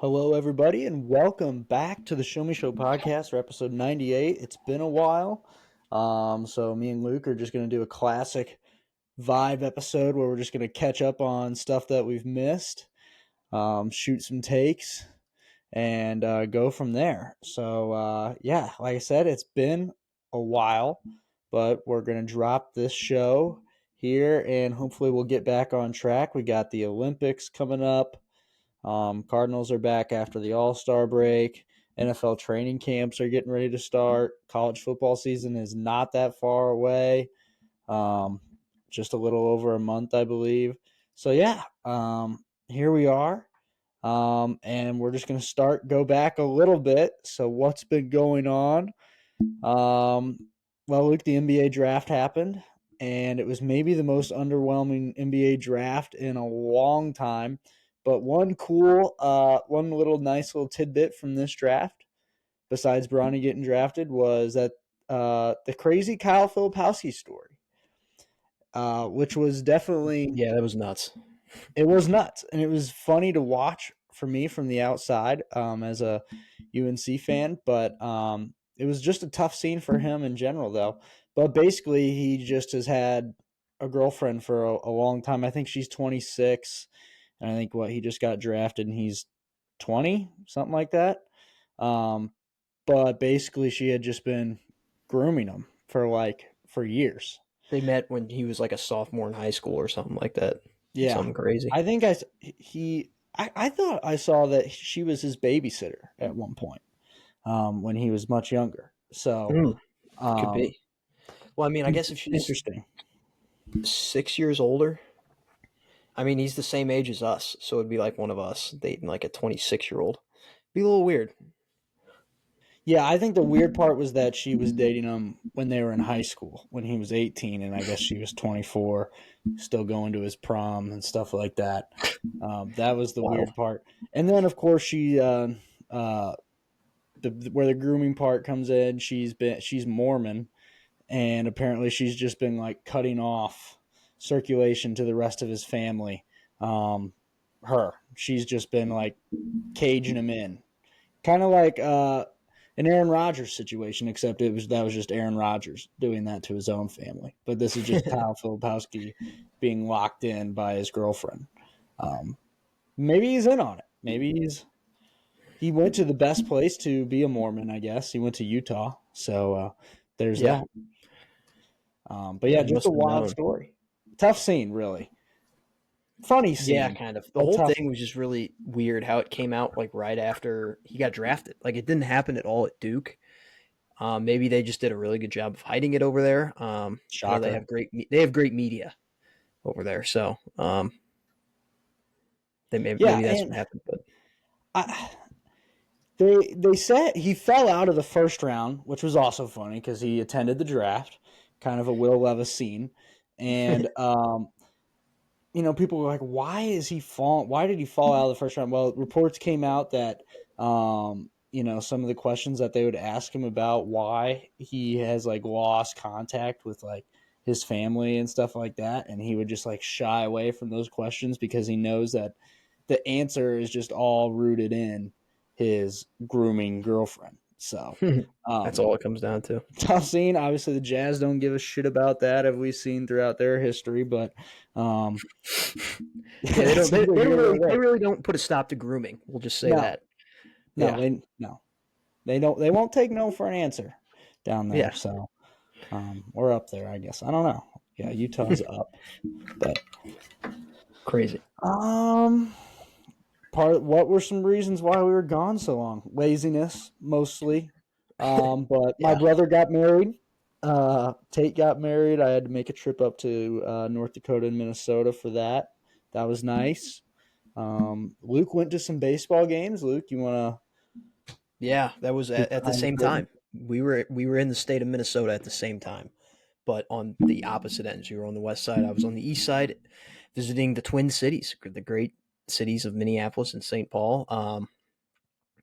Hello, everybody, and welcome back to the Show Me Show podcast for episode 98. It's been a while. So me and Luke are just going to do a classic vibe episode where we're just going to catch up on stuff that we've missed, shoot some takes, and go from there. So, yeah, like I said, it's been a while, but we're going to drop this show here, and hopefully we'll get back on track. We got the Olympics coming up. Cardinals are back after the All-Star break. NFL training camps are getting ready to start. College football season is not that far away. Um, just a little over a month, I believe. So, yeah, here we are. And we're just going to go back a little bit. So, what's been going on? Well, Luke, the NBA draft happened, and it was maybe the most underwhelming NBA draft in a long time. But one little nice little tidbit from this draft, besides Bronny getting drafted, was that the crazy Kyle Filipowski story, which was definitely Yeah, that was nuts. it was nuts, and it was funny to watch for me from the outside as a UNC fan. But it was just a tough scene for him in general, though. But basically, he just has had a girlfriend for a long time. I think she's 26, and I think he just got drafted, and he's 20, something like that. Um, but basically, she had just been grooming him for years. They met when he was like a sophomore in high school or something like that. Yeah, Something crazy. I think I thought I saw that she was his babysitter at one point when he was much younger. So Mm, could um, be. Well, I mean, I guess if she's interesting. 6 years older, I mean, he's the same age as us, so it'd be like one of us dating like a 26-year-old. Be a little weird. Yeah, I think the weird part was that she was dating him when they were in high school, when he was 18, and I guess she was 24, still going to his prom and stuff like that. That was the Wow. weird part. And then, of course, where the grooming part comes in, she's Mormon, and apparently she's just been like cutting off circulation to the rest of his family. She's just been like caging him in, kind of like an Aaron Rodgers situation, except that was just Aaron Rodgers doing that to his own family. But this is just Kyle Filipowski being locked in by his girlfriend. Maybe he's in on it. He went to the best place to be a Mormon, I guess. He went to Utah, so there's Yeah. that. But Yeah, yeah, he just must a have wild known. story. Tough scene, really. Funny Yeah, scene, kind of. The but whole tough. thing was just really weird how it came out like right after he got drafted. Like it didn't happen at all at Duke. Maybe they just did a really good job of hiding it over there. They Shocker. have great media over there, so Yeah, maybe that's what and happened. But I, they said he fell out of the first round, which was also funny because he attended the draft, kind of a Will Levis scene, and people were like, "Why is he fall? Why did he fall out of the first round?" Well, reports came out that some of the questions that they would ask him about why he has like lost contact with like his family and stuff like that, and he would just like shy away from those questions because he knows that the answer is just all rooted in his grooming girlfriend. So that's um, all it comes down to. tough scene. Obviously, the Jazz don't give a shit about that, have we seen throughout their history, but um, Yeah, they that's don't. neither here nor They there. really don't put a stop to grooming. We'll just say No, that. no, Yeah, they don't. They won't take no for an answer down there. yeah, So we're up there, I guess. I don't know. Yeah, Utah's up, but crazy. um, what were some reasons why we were gone so long? Laziness, mostly. But my Yeah, brother got married. Tate got married. I had to make a trip up to North Dakota and Minnesota for that. That was nice. Luke went to some baseball games. Luke, you want yeah. That was to at the kind of same get time. We were in the state of Minnesota at the same time, but on the opposite ends. You were on the west side. I was on the east side, visiting the Twin Cities, the great cities of Minneapolis and St. Paul.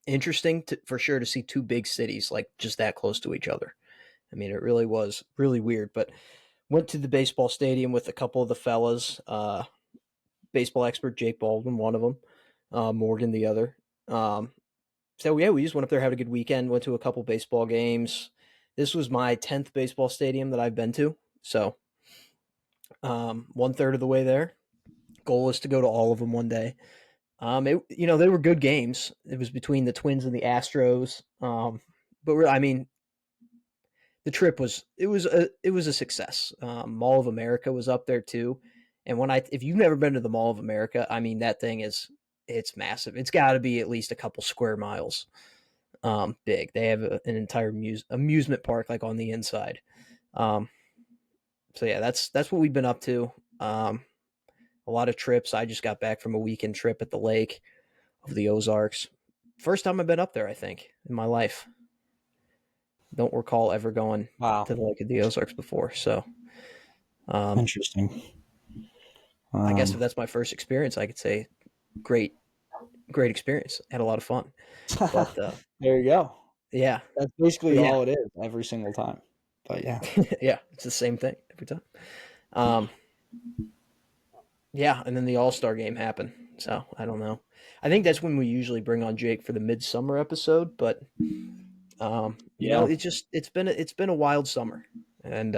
Interesting for sure to see two big cities like just that close to each other. I mean, it really was really weird. But went to the baseball stadium with a couple of the fellas. Baseball expert Jake Baldwin, one of them, Morgan, the other. Um, so yeah, we just went up there, had a good weekend, went to a couple baseball games. This was my 10th baseball stadium that I've been to. So 1/3 of the way there. Goal is to go to all of them one day. They were good games. It was between the Twins and the Astros. I mean, the trip was a success. Mall of America was up there too, and if you've never been to the Mall of America, I mean that thing it's massive. It's got to be at least a couple square miles big. They have an entire amusement park like on the inside. Um, so yeah, that's what we've been up to. A lot of trips. I just got back from a weekend trip at the lake of the Ozarks. First time I've been up there, I think, in my life. Don't recall ever going Wow, to the Lake of the Ozarks before. So um, interesting. I guess if Um, that's my first experience, I could say great, great experience. Had a lot of fun. But there you go. yeah, That's basically but yeah, all it is every single time. But yeah, yeah, it's the same thing every time. Um, yeah, and then the All Star game happened. So I don't know. I think that's when we usually bring on Jake for the midsummer episode. But yeah, it's been a wild summer, and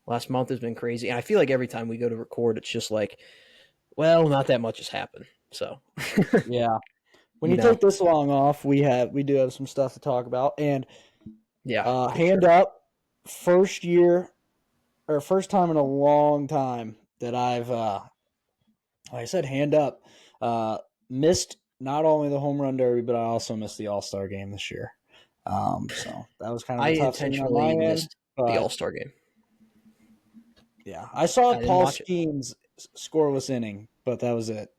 last month has been crazy. And I feel like every time we go to record, it's just like, well, not that much has happened. So yeah. When you you know, take this long off, we do have some stuff to talk about. And yeah, for hand sure. up, first year or first time in a long time that I've like I said, hand up, uh, missed not only the home run derby, but I also missed the All Star game this year. So that was kind of I a tough scene on my intentionally end. missed the All But Star game. yeah, I saw I didn't Paul watch it. Skeen's scoreless inning, but that was it.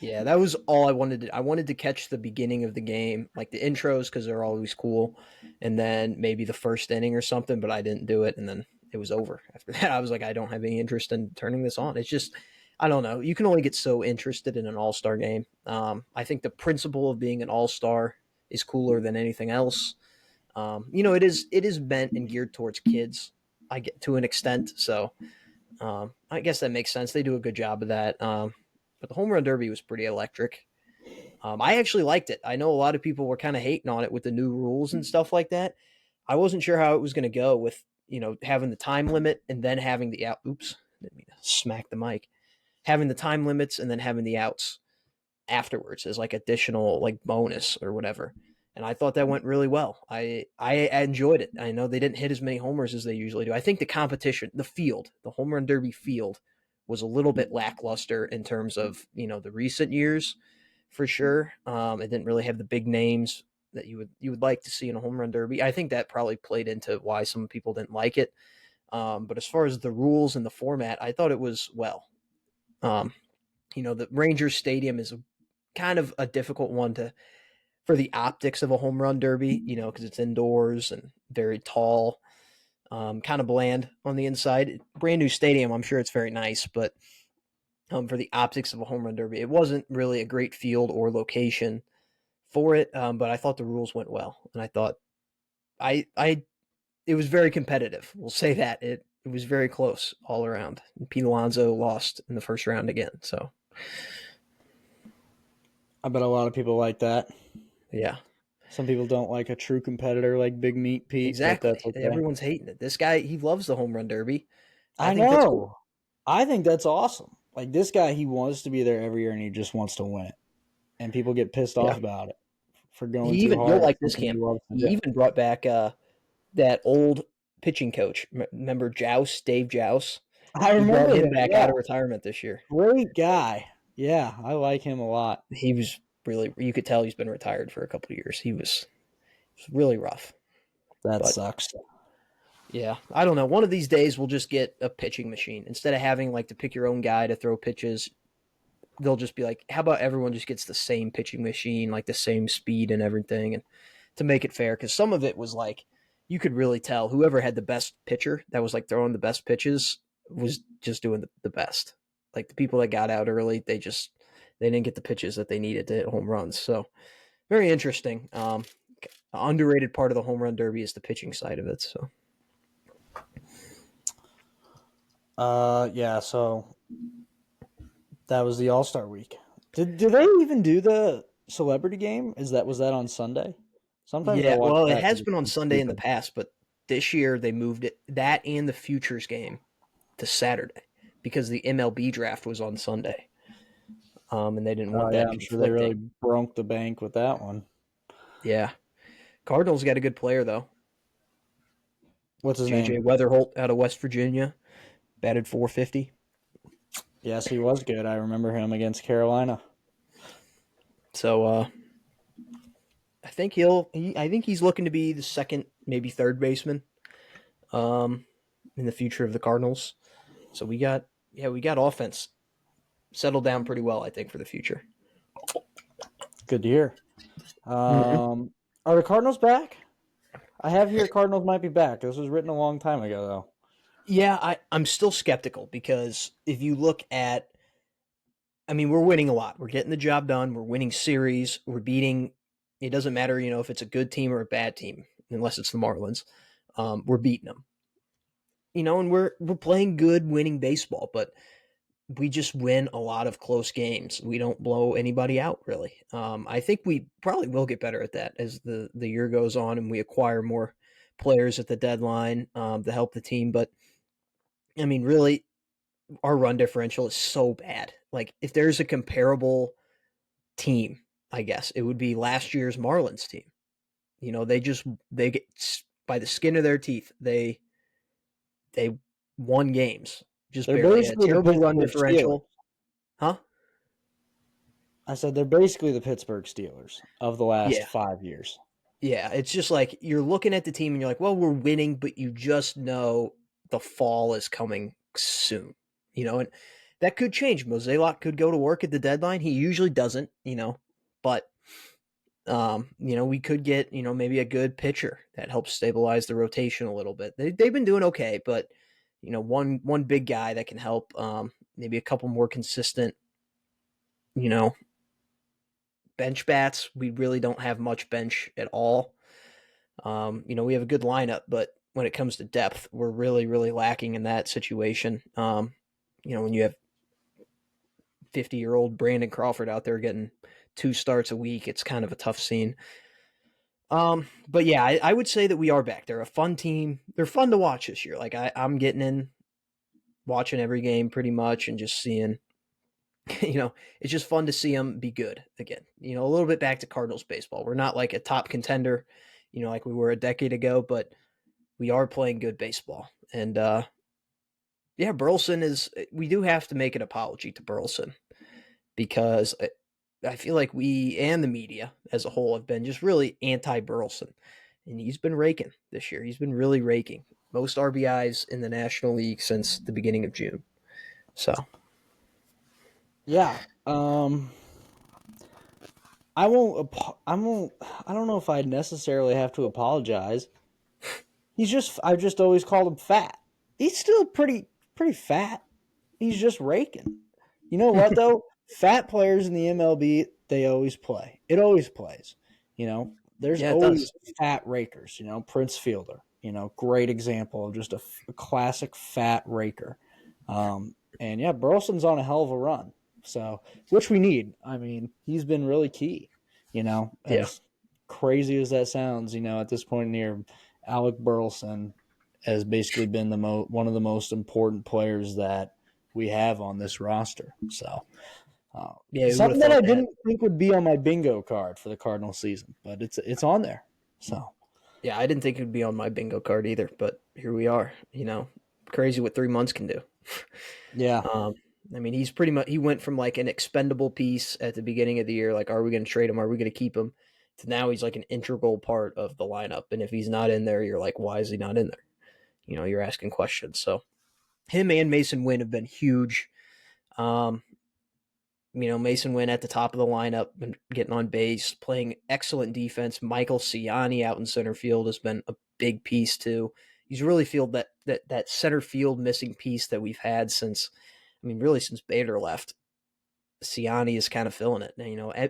Yeah, that was all I wanted to. I wanted to catch the beginning of the game, like the intros, because they're always cool, and then maybe the first inning or something. But I didn't do it, and then it was over. After that, I was like, I don't have any interest in turning this on. It's just, I don't know. You can only get so interested in an All Star game. I think the principle of being an All Star is cooler than anything else. It is meant and geared towards kids. I get to an extent, so I guess that makes sense. They do a good job of that. But the home run derby was pretty electric. I actually liked it. I know a lot of people were kind of hating on it with the new rules and stuff like that. I wasn't sure how it was going to go with having the time limit and then having the out. Oops, didn't mean to smack the mic. Having the time limits and then having the outs afterwards as like additional like bonus or whatever. And I thought that went really well. I enjoyed it. I know they didn't hit as many homers as they usually do. I think the competition, the field, the home run derby field was a little bit lackluster in terms of, the recent years for sure. It didn't really have the big names that you would like to see in a home run derby. I think that probably played into why some people didn't like it. But as far as the rules and the format, I thought it was well. Um, the Rangers Stadium is kind of a difficult one to for the optics of a home run derby, because it's indoors and very tall, kind of bland on the inside. Brand new stadium, I'm sure it's very nice, but for the optics of a home run derby, it wasn't really a great field or location for it. But I thought the rules went well, and I thought I it was very competitive. We'll say that it was very close all around. And Pete Alonso lost in the first round again, so I bet a lot of people like that. yeah. Some people don't like a true competitor like Big Meat Pete, but Exactly. that's okay. Everyone's hating it. This guy, he loves the home run derby. I I think that's cool. know. I think that's awesome. Like this guy, he wants to be there every year and he just wants to win it. And people get pissed Yeah. off about it for He going too even you'll hard at like this something he camp. loves to He do. even brought back that old pitching coach. Remember Joust, Dave Joust? I He brought remember him him. back Yeah. out of retirement this year. Great guy. Yeah, I like him a lot. He was really you could tell he's been retired for a couple of years. It was really rough. That But sucks. yeah, I don't know. One of these days we'll just get a pitching machine. Instead of having like to pick your own guy to throw pitches, they'll just be like, how about everyone just gets the same pitching machine, like the same speed and everything, and to make it fair, because some of it was like you could really tell whoever had the best pitcher that was like throwing the best pitches was just doing the best. Like the people that got out early, they didn't get the pitches that they needed to hit home runs. So very interesting. Underrated part of the home run derby is the pitching side of it. So Yeah, so that was the All-Star week. Did they even do the celebrity game? Was that on Sunday? Sometimes I Yeah, watch well, it that has because been on it's Sunday in the stupid. past, but this year they moved it that and the futures game to Saturday because the MLB draft was on Sunday, and they didn't Oh want yeah, that I'm sure they really conflicting. broke the bank with that one. Yeah, Cardinals got a good player though. What's his JJ name? Weatherholt out of West Virginia batted 450. Yes, he was good. I remember him against Carolina. So I think I think he's looking to be the second, maybe third baseman um, in the future of the Cardinals. So we got offense settled down pretty well, I think, for the future. Good to hear. Mm-hmm. Are the Cardinals back? I have here Cardinals might be back. This was written a long time ago, though. Yeah, I'm still skeptical because if you look at, I mean, we're winning a lot. We're getting the job done. We're winning series. We're beating. It doesn't matter, if it's a good team or a bad team, unless it's the Marlins. We're beating them, and we're playing good, winning baseball. But we just win a lot of close games. We don't blow anybody out really. I think we probably will get better at that as the year goes on and we acquire more players at the deadline to help the team. But I mean, really, our run differential is so bad. Like, if there's a comparable team, I guess it would be last year's Marlins team. They get by the skin of their teeth. They won games just They're barely. Had a basically the terrible run Pittsburgh Steelers. differential, huh? I said they're basically the Pittsburgh Steelers of the last Yeah, 5 years. yeah. It's just like you're looking at the team and you're like, well, we're winning, but you just know the fall is coming soon. And that could change. Mozeliak could go to work at the deadline. He usually doesn't, but we could get, maybe a good pitcher that helps stabilize the rotation a little bit. They've been doing okay, but one big guy that can help, maybe a couple more consistent, you know, bench bats. We really don't have much bench at all. We have a good lineup, but when it comes to depth, we're really, really lacking in that situation. When you have 50-year-old Brandon Crawford out there getting 2 starts a week, it's kind of a tough scene. But yeah, I would say that we are back. They're a fun team. They're fun to watch this year. Like I'm getting in, watching every game pretty much, and just seeing, it's just fun to see them be good again. A little bit back to Cardinals baseball. We're not like a top contender, like we were a decade ago, but we are playing good baseball. And yeah, Burleson is. We do have to make an apology to Burleson because I feel like we and the media as a whole have been just really anti Burleson. And he's been raking this year. He's been really raking. Most RBIs in the National League since the beginning of June. So, Yeah. I won't. I won't. I don't know if I necessarily have to apologize. He's just. I've just always called him fat. He's still pretty fat. He's just raking. You know what though? Fat players in the MLB, they always play. It always plays. There's yeah, it does. always fat rakers. Prince Fielder. Great example of just a classic fat raker. And yeah, Burleson's on a hell of a run. So, which we need. I mean, he's been really key. Yeah. As crazy as that sounds, at this point in the year, Alec Burleson has basically been one of the most important players that we have on this roster. So, uh, Yeah, we would have something that I thought that. didn't think would be on my bingo card for the Cardinal season, but it's on there. So, Yeah, I didn't think it would be on my bingo card either, but here we are. Crazy what 3 months can do. yeah, Um, I mean, he's pretty much he went from like an expendable piece at the beginning of the year, like are we going to trade him? Are we going to keep him? To now he's like an integral part of the lineup, and if he's not in there, you're like, why is he not in there? You're asking questions. So him and Mason Wynn have been huge. Um, Mason Wynn at the top of the lineup and getting on base, playing excellent defense. Michael Ciani out in center field has been a big piece too. He's really filled that center field missing piece that we've had since, I mean, really since Bader left. Ciani is kind of filling it.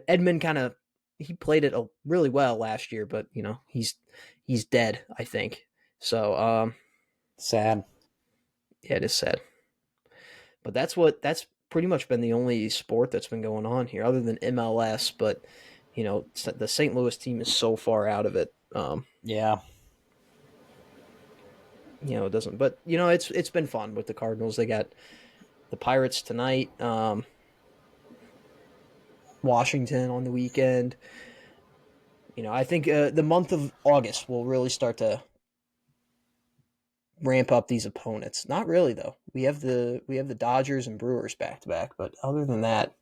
Edmund kind of he played it really well last year, but he's dead, I think. So sad. yeah, it is sad. But that's pretty much been the only sport that's been going on here, other than MLS. But The St. Louis team is so far out of it. Yeah. It doesn't. But it's been fun with the Cardinals. They got the Pirates tonight. Washington on the weekend. I think the month of August will really start to ramp up these opponents. Not really though. We have the Dodgers and Brewers back to back, but other than that,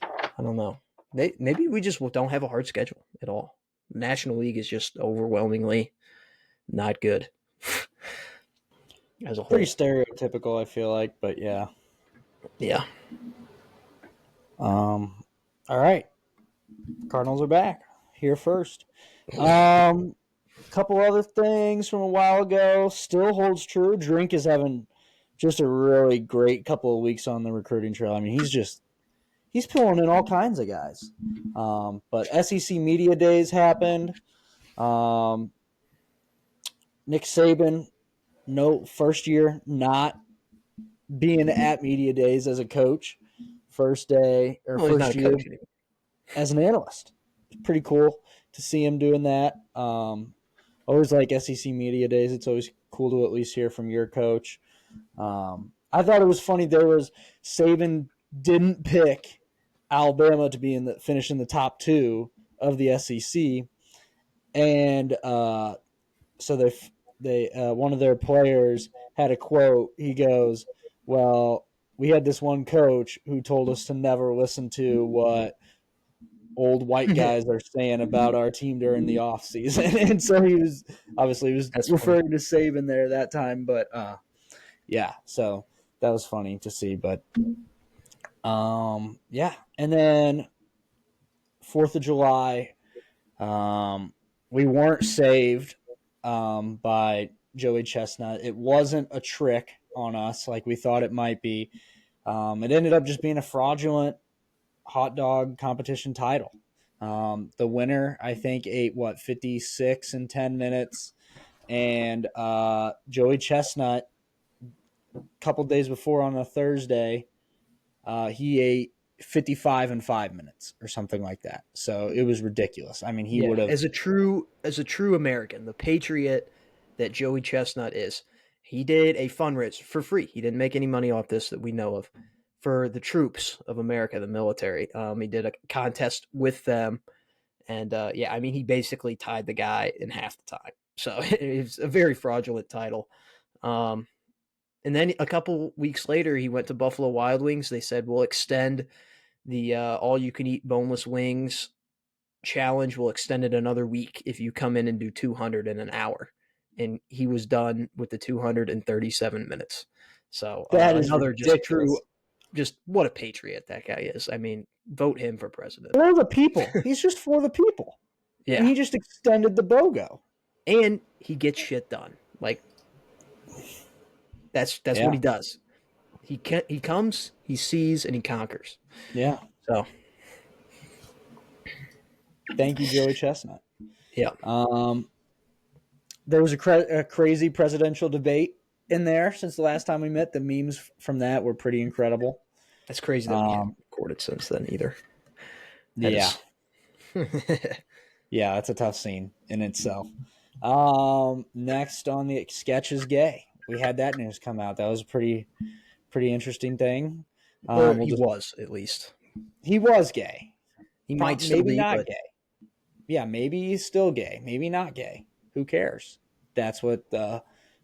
I don't know. Maybe we just don't have a hard schedule at all. National League is just overwhelmingly not good as a Pretty whole. stereotypical, I feel like, but yeah. Yeah. All right. Cardinals are back here first. Couple other things from a while ago still holds true. Drink is having just a really great couple of weeks on the recruiting trail. I mean, he's pulling in all kinds of guys. But SEC media days happened. Um, Nick Saban, no first year not being at media days as a coach. First day or Well, he's not first a year coach anymore. as an analyst. It's pretty cool to see him doing that. Always like SEC media days. It's always cool to at least hear from your coach. I thought it was funny. There was Saban didn't pick Alabama to be finish in the top two of the SEC, and so they one of their players had a quote. He goes, "Well, we had this one coach who told us to never listen to what old white guys are saying about our team during the off season." And so he was That's funny. referring to Saban there that time, but yeah, so that was funny to see. But yeah, and then 4th of July, we weren't saved by Joey Chestnut. It wasn't a trick on us like we thought it might be. It ended up just being a fraudulent hot dog competition title. The winner, I think, ate 56 in 10 minutes, and Joey Chestnut, a couple days before on a Thursday, he ate 55 in 5 minutes or something like that. So it was ridiculous. I mean, he Yeah, would have. as a true American, the patriot that Joey Chestnut is, he did a fundraiser for free. He didn't make any money off this that we know of for the troops of America, the military. He did a contest with them, and yeah, I mean, he basically tied the guy in half the time. So it's a very fraudulent title. Um, and then a couple weeks later, he went to Buffalo Wild Wings. They said we'll extend the all-you-can-eat boneless wings challenge. Will extend it another week if you come in and do 200 in an hour. And he was done with the 237 minutes. So That is another just true, ridiculous. just what a patriot that guy is. I mean, vote him for president. For the people. He's just for the people. And Yeah. he just extended the BOGO. And he gets shit done. Like that's what Yeah. he does. He comes, he sees, and he conquers. Yeah. So Thank you, Joey Chestnut. yeah, Um, there was a crazy presidential debate in there since the last time we met. The memes from that were pretty incredible. that's crazy that we haven't Um, recorded since then either. That yeah. is. Yeah, that's a tough scene in itself. Next on the sketch is gay. We had that news come out. That was a pretty interesting thing. Or We'll he just was at least. he was gay. He might still Maybe be, not but gay. Yeah, maybe he's still gay. Maybe not gay. Who cares? That's what the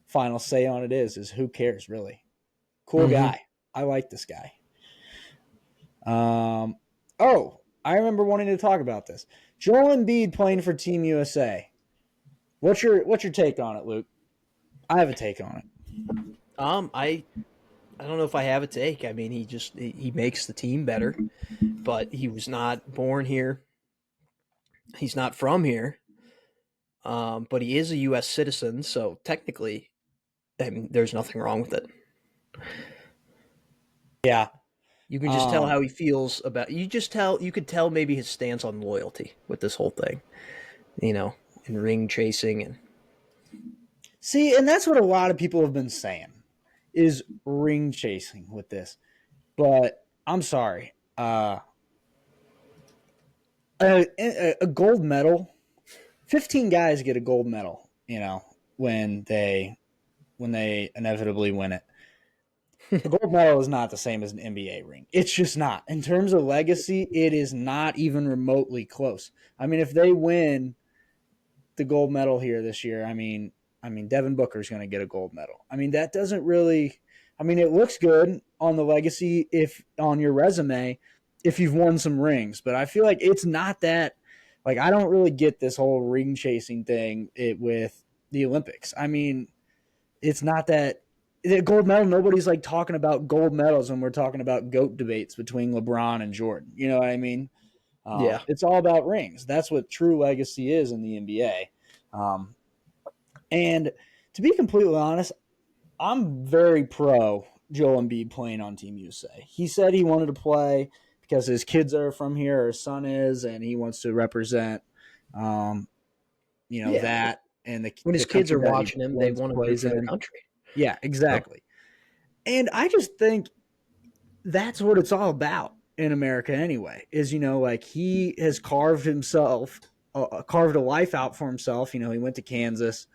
final say on it is who cares really? Cool mm-hmm. guy. I like this guy. Oh, I remember wanting to talk about this. Joel Embiid playing for Team USA. What's your take on it, Luke? I have a take on it. I don't know if I have a take. I mean, he makes the team better, but he was not born here. He's not from here. But he is a U.S. citizen, so technically, I mean, there's nothing wrong with it. Yeah. You can just tell how he feels about. You could tell maybe his stance on loyalty with this whole thing. And ring chasing and See, and that's what a lot of people have been saying is ring chasing with this. But I'm sorry. a gold medal. 15 guys get a gold medal, when they inevitably win it. A gold medal is not the same as an NBA ring. It's just not. In terms of legacy, it is not even remotely close. I mean, if they win the gold medal here this year, Devin Booker's going to get a gold medal. I mean, that doesn't really. I mean, it looks good on the legacy if on your resume if you've won some rings, but I feel like it's not that. Like, I don't really get this whole ring chasing thing with the Olympics. I mean, it's not that the gold medal. Nobody's like talking about gold medals when we're talking about GOAT debates between LeBron and Jordan. You know what I mean? Yeah. It's all about rings. That's what true legacy is in the NBA. Um, and to be completely honest, I'm very pro Joel Embiid playing on Team USA. He said he wanted to play because his kids are from here, or his son is, and he wants to represent, um, Yeah. that and When the his kids country are that he watching him, they once want to root plays for their in. country. Yeah, So, exactly. And I just think that's what it's all about in America anyway, is, like he has carved a life out for himself. He went to Kansas,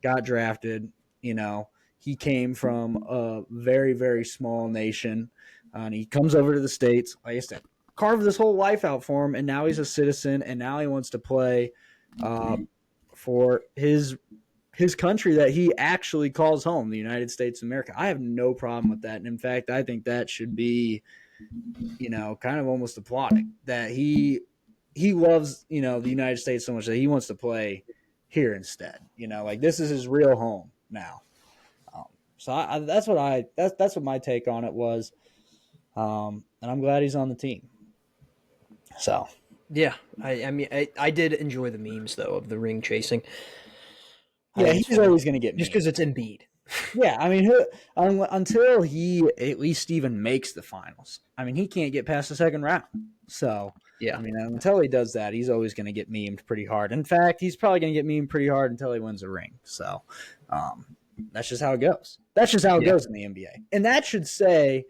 got drafted. You know, he came from a very, very small nation, and he comes over to the States. Like I said, carved this whole life out for him, and now he's a citizen, and now he wants to play for his country that he actually calls home, the United States of America. I have no problem with that, and in fact, I think that should be, kind of almost applauded that he loves, the United States so much that he wants to play here instead. Like this is his real home now. So that's what my take on it was, and I'm glad he's on the team. So yeah. I did enjoy the memes, though, of the ring chasing. I yeah, think it's he's funny. always going to get Just memed. because it's Embiid. Yeah, I mean, until he at least even makes the finals. I mean, he can't get past the second round. So, I Yeah. mean, until he does that, he's always going to get memed pretty hard. In fact, he's probably going to get memed pretty hard until he wins a ring. So, um, that's just how it goes. That's just how it Yeah. goes in the NBA. And that should say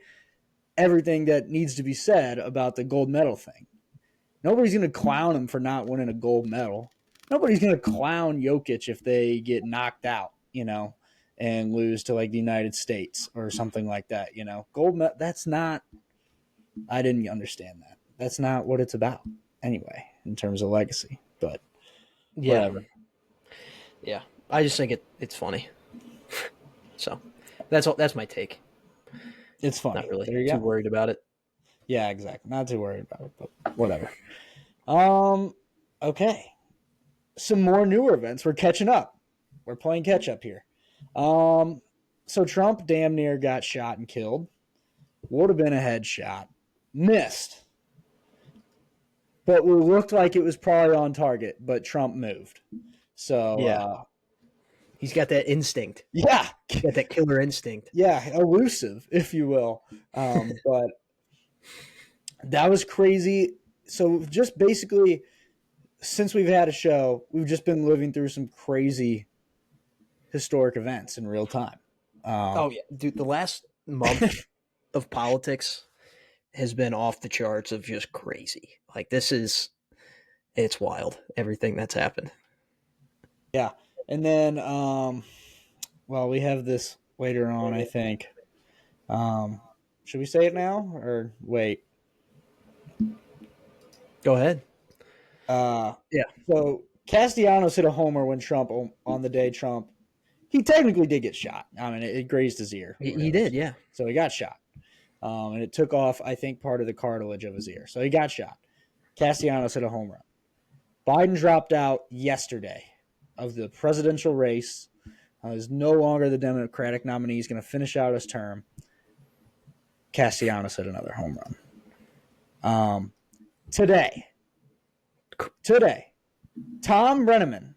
everything that needs to be said about the gold medal thing. Nobody's going to clown him for not winning a gold medal. Nobody's going to clown Jokic if they get knocked out, and lose to like the United States or something like that. Gold medal. That's not. I didn't understand that. That's not what it's about anyway in terms of legacy. But Yeah. whatever. Yeah. I just think it's funny. So that's all. That's my take. It's Not funny. really There you too go. worried about it. Yeah, exactly. Not too worried about it, but whatever. Okay. Some more newer events. We're catching up. We're playing catch up here. So Trump damn near got shot and killed. Would have been a headshot. Missed. But it looked like it was probably on target, but Trump moved. So, Yeah. He's got that instinct. yeah. He's got that killer instinct. Yeah, elusive, if you will. But that was crazy. So, just basically, since we've had a show, we've just been living through some crazy historic events in real time. Oh yeah, dude. The last month of politics has been off the charts of just crazy. Like it's wild. Everything that's happened. Yeah. And then, well, we have this later on, I think. Should we say it now or wait? Go ahead. Uh, Yeah, so Castellanos hit a homer when Trump, on the day Trump, he technically did get shot. I mean, it grazed his ear or he whatever. did. Yeah, So he got shot. And it took off, I think, part of the cartilage of his ear. So he got shot. Castellanos hit a home run. Biden dropped out yesterday of the presidential race. Is no longer the Democratic nominee. He's going to finish out his term. Castellanos hit another home run. Today, Tom Brenneman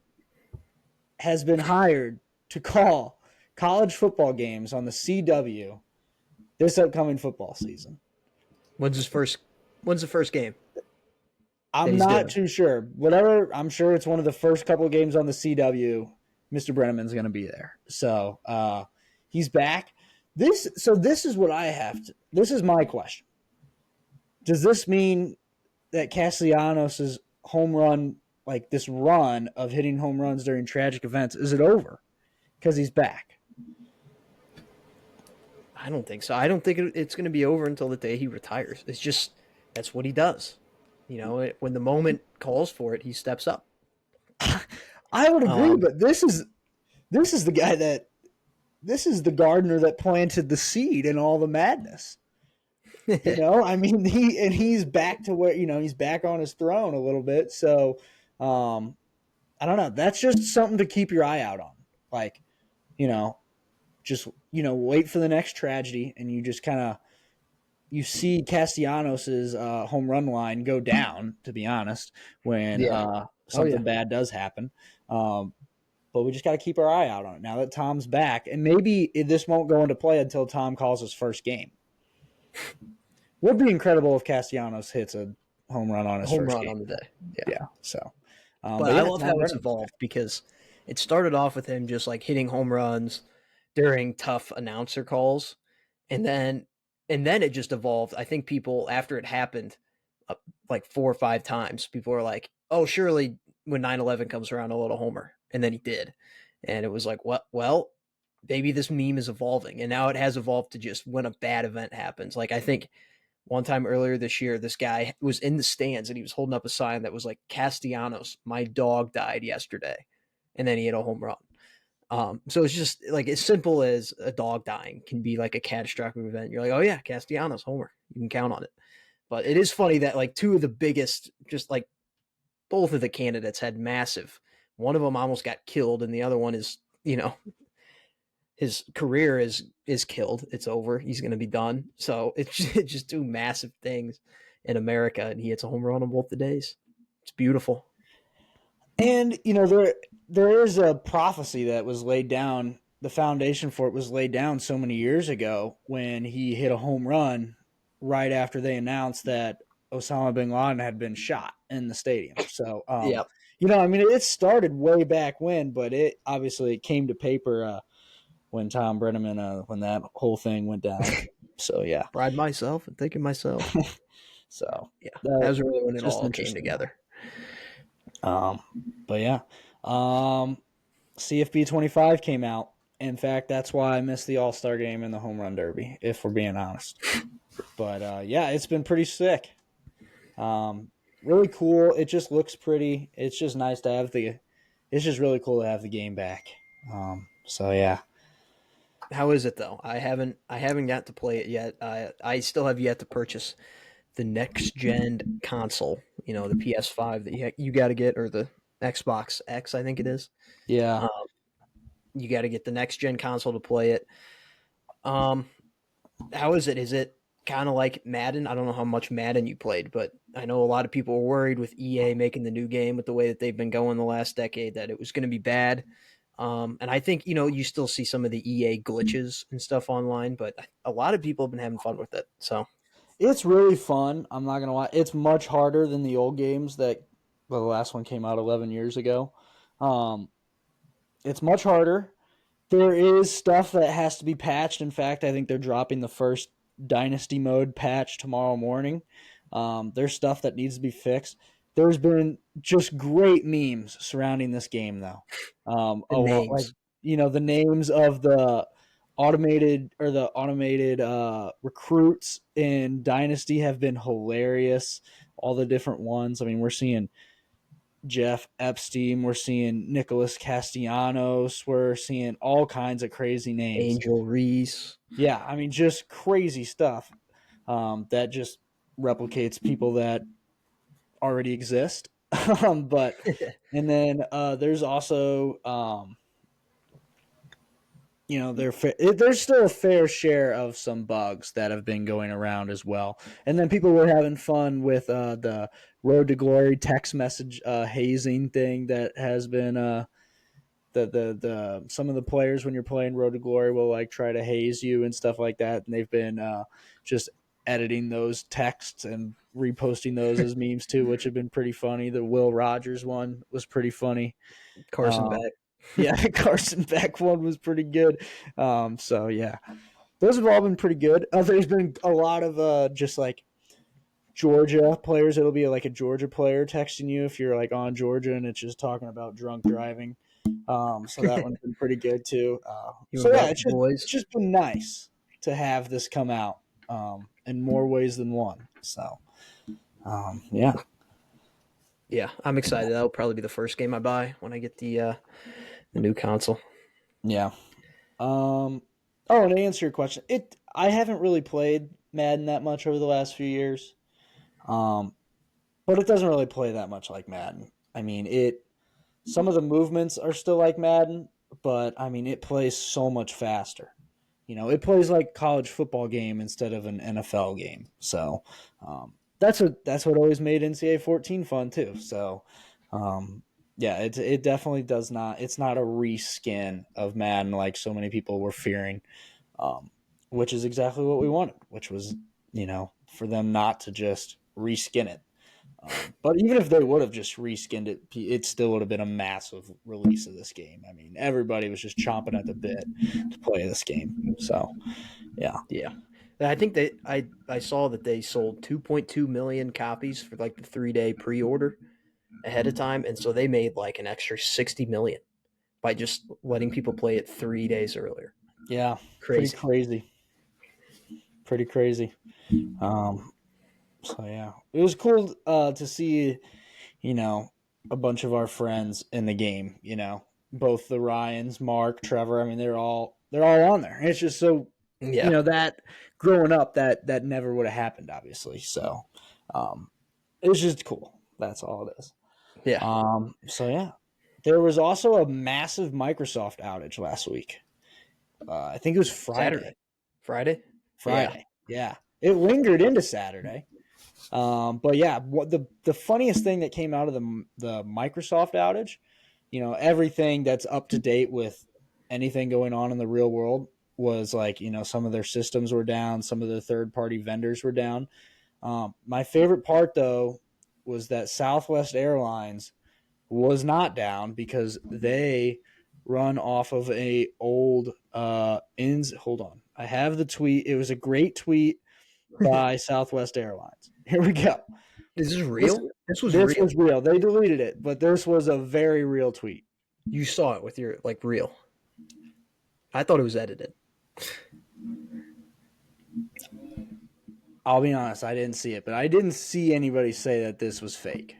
has been hired to call college football games on the CW this upcoming football season. When's the first game? I'm not too sure. Whatever, I'm sure it's one of the first couple of games on the CW. Mr. Brenneman's going to be there. So he's back. This is what I have to. This is my question. Does this mean that Castellanos' home run, like this run of hitting home runs during tragic events, is it over? Because he's back. I don't think so. I don't think it's going to be over until the day he retires. It's just that's what he does. When the moment calls for it, he steps up. I would agree, Um, but this is the guy that this is the gardener that planted the seed in all the madness. I mean, he's back to where he's back on his throne a little bit. So, I don't know. That's just something to keep your eye out on. Like, you know, just wait for the next tragedy, and you just kind of you see Castellanos's home run line go down. To be honest, when yeah. Oh something yeah. bad does happen. But we just got to keep our eye out on it now that Tom's back, and maybe this won't go into play until Tom calls his first game. Would be incredible if Castellanos hits a home run on his Home first run game. on the day. Yeah. Yeah. So, But but I yeah, love Tom how it's Brennan. evolved because it started off with him just like hitting home runs during tough announcer calls, and then it just evolved. I think people after it happened, like 4 or 5 times, people were like, "Oh, surely when 9/11 comes around, a little homer," and then he did, and it was like, "What? Well, maybe this meme is evolving," and now it has evolved to just when a bad event happens. Like I think one time earlier this year, this guy was in the stands and he was holding up a sign that was like, Castellanos, my dog died yesterday. And then he hit a home run. So it's just like as simple as a dog dying can be like a catastrophic event. You're like, oh yeah, Castellanos, homer. You can count on it. But it is funny that like two of the biggest, just like both of the candidates had massive. One of them almost got killed, and the other one is, his career is killed. It's over. He's going to be done. So it's just two massive things in America, and he hits a home run on both the days. It's beautiful. And there is a prophecy that was laid down. The foundation for it was laid down so many years ago when he hit a home run right after they announced that Osama bin Laden had been shot in the stadium. So, Yeah, I mean, it started way back when, but it obviously came to paper when Tom Brenneman, when that whole thing went down. So yeah, pride myself and thinking myself. so Yeah, that that was really when it just all came interesting. together. But yeah, CFB 25 came out. In fact, that's why I missed the All Star game and the Home Run Derby, if we're being honest. But yeah, it's been pretty sick. Really cool. It just looks pretty. It's just nice to have the. It's just really cool to have the game back. So yeah. How is it though? I haven't got to play it yet. I still have yet to purchase the next gen console. The PS5 that you got to get, or the Xbox X, I think it is. Yeah. Um, you got to get the next gen console to play it. Um, how is it? Is it kind of like Madden? I don't know how much Madden you played, but I know a lot of people were worried with EA making the new game with the way that they've been going the last decade that it was going to be bad. And I think you still see some of the EA glitches and stuff online, but a lot of people have been having fun with it. So It's really fun. I'm not gonna lie. It's much harder than the old games that well, the last one came out 11 years ago. Um, it's much harder. There is stuff that has to be patched. In fact, I think they're dropping the first Dynasty mode patch tomorrow morning. There's stuff that needs to be fixed. There's been just great memes surrounding this game, though. the A lot like names, the names of the automated recruits in Dynasty have been hilarious. All the different ones. I mean, we're seeing Jeff Epstein, we're seeing Nicholas Castellanos, we're seeing all kinds of crazy names. Angel Reese. Yeah, I mean, just crazy stuff that just replicates people that already exist. But and then there's also there's still a fair share of some bugs that have been going around as well. And then people were having fun with the Road to Glory text message hazing thing that has been the some of the players when you're playing Road to Glory will like try to haze you and stuff like that, and they've been just editing those texts and reposting those as memes too, which have been pretty funny. The Will Rogers one was pretty funny. Carson Um, Beck. yeah, the Carson Beck one was pretty good. So yeah, those have all been pretty good. There's been a lot of just like Georgia players. It'll be like a Georgia player texting you if you're like on Georgia, and it's just talking about drunk driving. So that one's been pretty good too. You So yeah, about it's the just boys? it's just been nice to have this come out in more ways than one. So yeah, Yeah, I'm excited. That'll probably be the first game I buy when I get the new console. yeah. Oh, and to answer your question, I haven't really played Madden that much over the last few years. Um, but it doesn't really play that much like Madden. I mean, it some of the movements are still like Madden, but I mean, it plays so much faster. It plays like a college football game instead of an NFL game. So that's what always made NCAA 14 fun too. So yeah, it definitely does not. It's not a reskin of Madden like so many people were fearing, um, which is exactly what we wanted. Which was for them not to just reskin it. But even if they would have just reskinned it, it still would have been a massive release of this game. I mean, everybody was just chomping at the bit to play this game. So, yeah. Yeah. I think I saw that they sold 2.2 million copies for like the 3-day pre-order ahead of time, and so they made like an extra 60 million by just letting people play it 3 days earlier. Yeah. Pretty Crazy. crazy. Pretty crazy. Um, so, yeah. It was cool to see, you know, a bunch of our friends in the game, both the Ryans, Mark, Trevor. I mean, they're all on there. And it's just so Yeah. that growing up that never would have happened obviously. So um it was just cool. That's all it is. Yeah. So yeah, there was also a massive Microsoft outage last week. I think it was Saturday. Friday. Friday? Yeah. Friday, yeah, it lingered into Saturday. But yeah, what the funniest thing that came out of the Microsoft outage, everything that's up to date with anything going on in the real world was like, some of their systems were down, some of the third party vendors were down. My favorite part though was that Southwest Airlines was not down because they run off of a old ins. Hold on, I have the tweet. It was a great tweet by Southwest Airlines. Here we go. Is this This real? This was this real. was real. They deleted it, but this was a very real tweet. You saw it with your like real. I thought it was edited. I'll be honest, I didn't see it, but I didn't see anybody say that this was fake.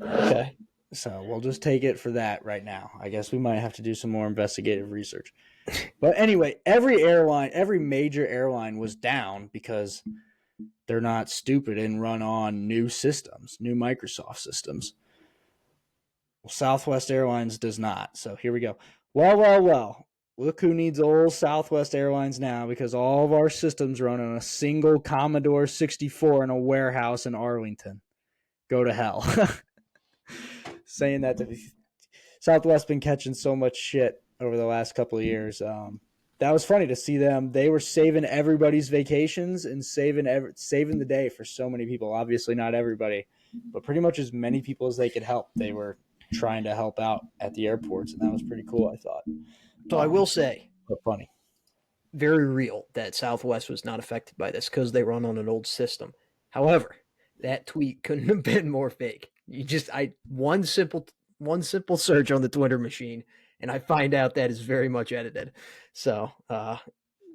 Okay. So we'll just take it for that right now. I guess we might have to do some more investigative research. But anyway, every major airline was down because they're not stupid and run on new systems, new Microsoft systems. Well, Southwest Airlines does not. So here we go. Well, well, well. Look who needs old Southwest Airlines now because all of our systems run on a single Commodore 64 in a warehouse in Arlington. Go to hell. Saying that to Southwest been catching so much shit over the last couple of years. That was funny to see them. They were saving everybody's vacations and saving the day for so many people. Obviously, not everybody, but pretty much as many people as they could help. They were trying to help out at the airports, and that was pretty cool. I thought. So I will say, But funny. very real that Southwest was not affected by this because they run on an old system. However, that tweet couldn't have been more fake. One simple search on the Twitter machine, and I find out that is very much edited. So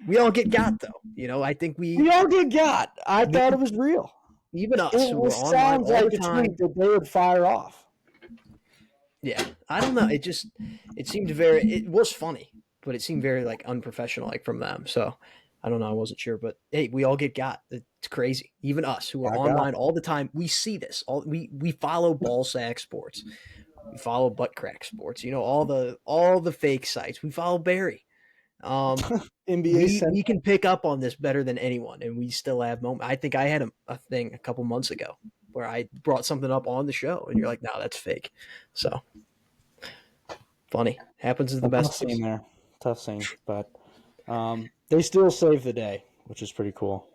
we all get got though. I think We all get got. I thought it was real. even us who It were online sounds all like the a time. tweet that they would fire off. Yeah, I don't know. It seemed very. It was funny, but it seemed very like unprofessional, like from them. So I don't know. I wasn't sure, but hey, we all get got. It's crazy. Even us who are I got. online all the time, we see this. We follow ball sack sports. We follow butt crack sports. All the fake sites. We follow Barry. NBA We Central. can pick up on this better than anyone, and we still have moments. I think I had a thing a couple months ago where I brought something up on the show, and you're like, "No, that's fake." So funny happens to the Tough best of scene us. there. Tough scene, but they still saved the day, which is pretty cool.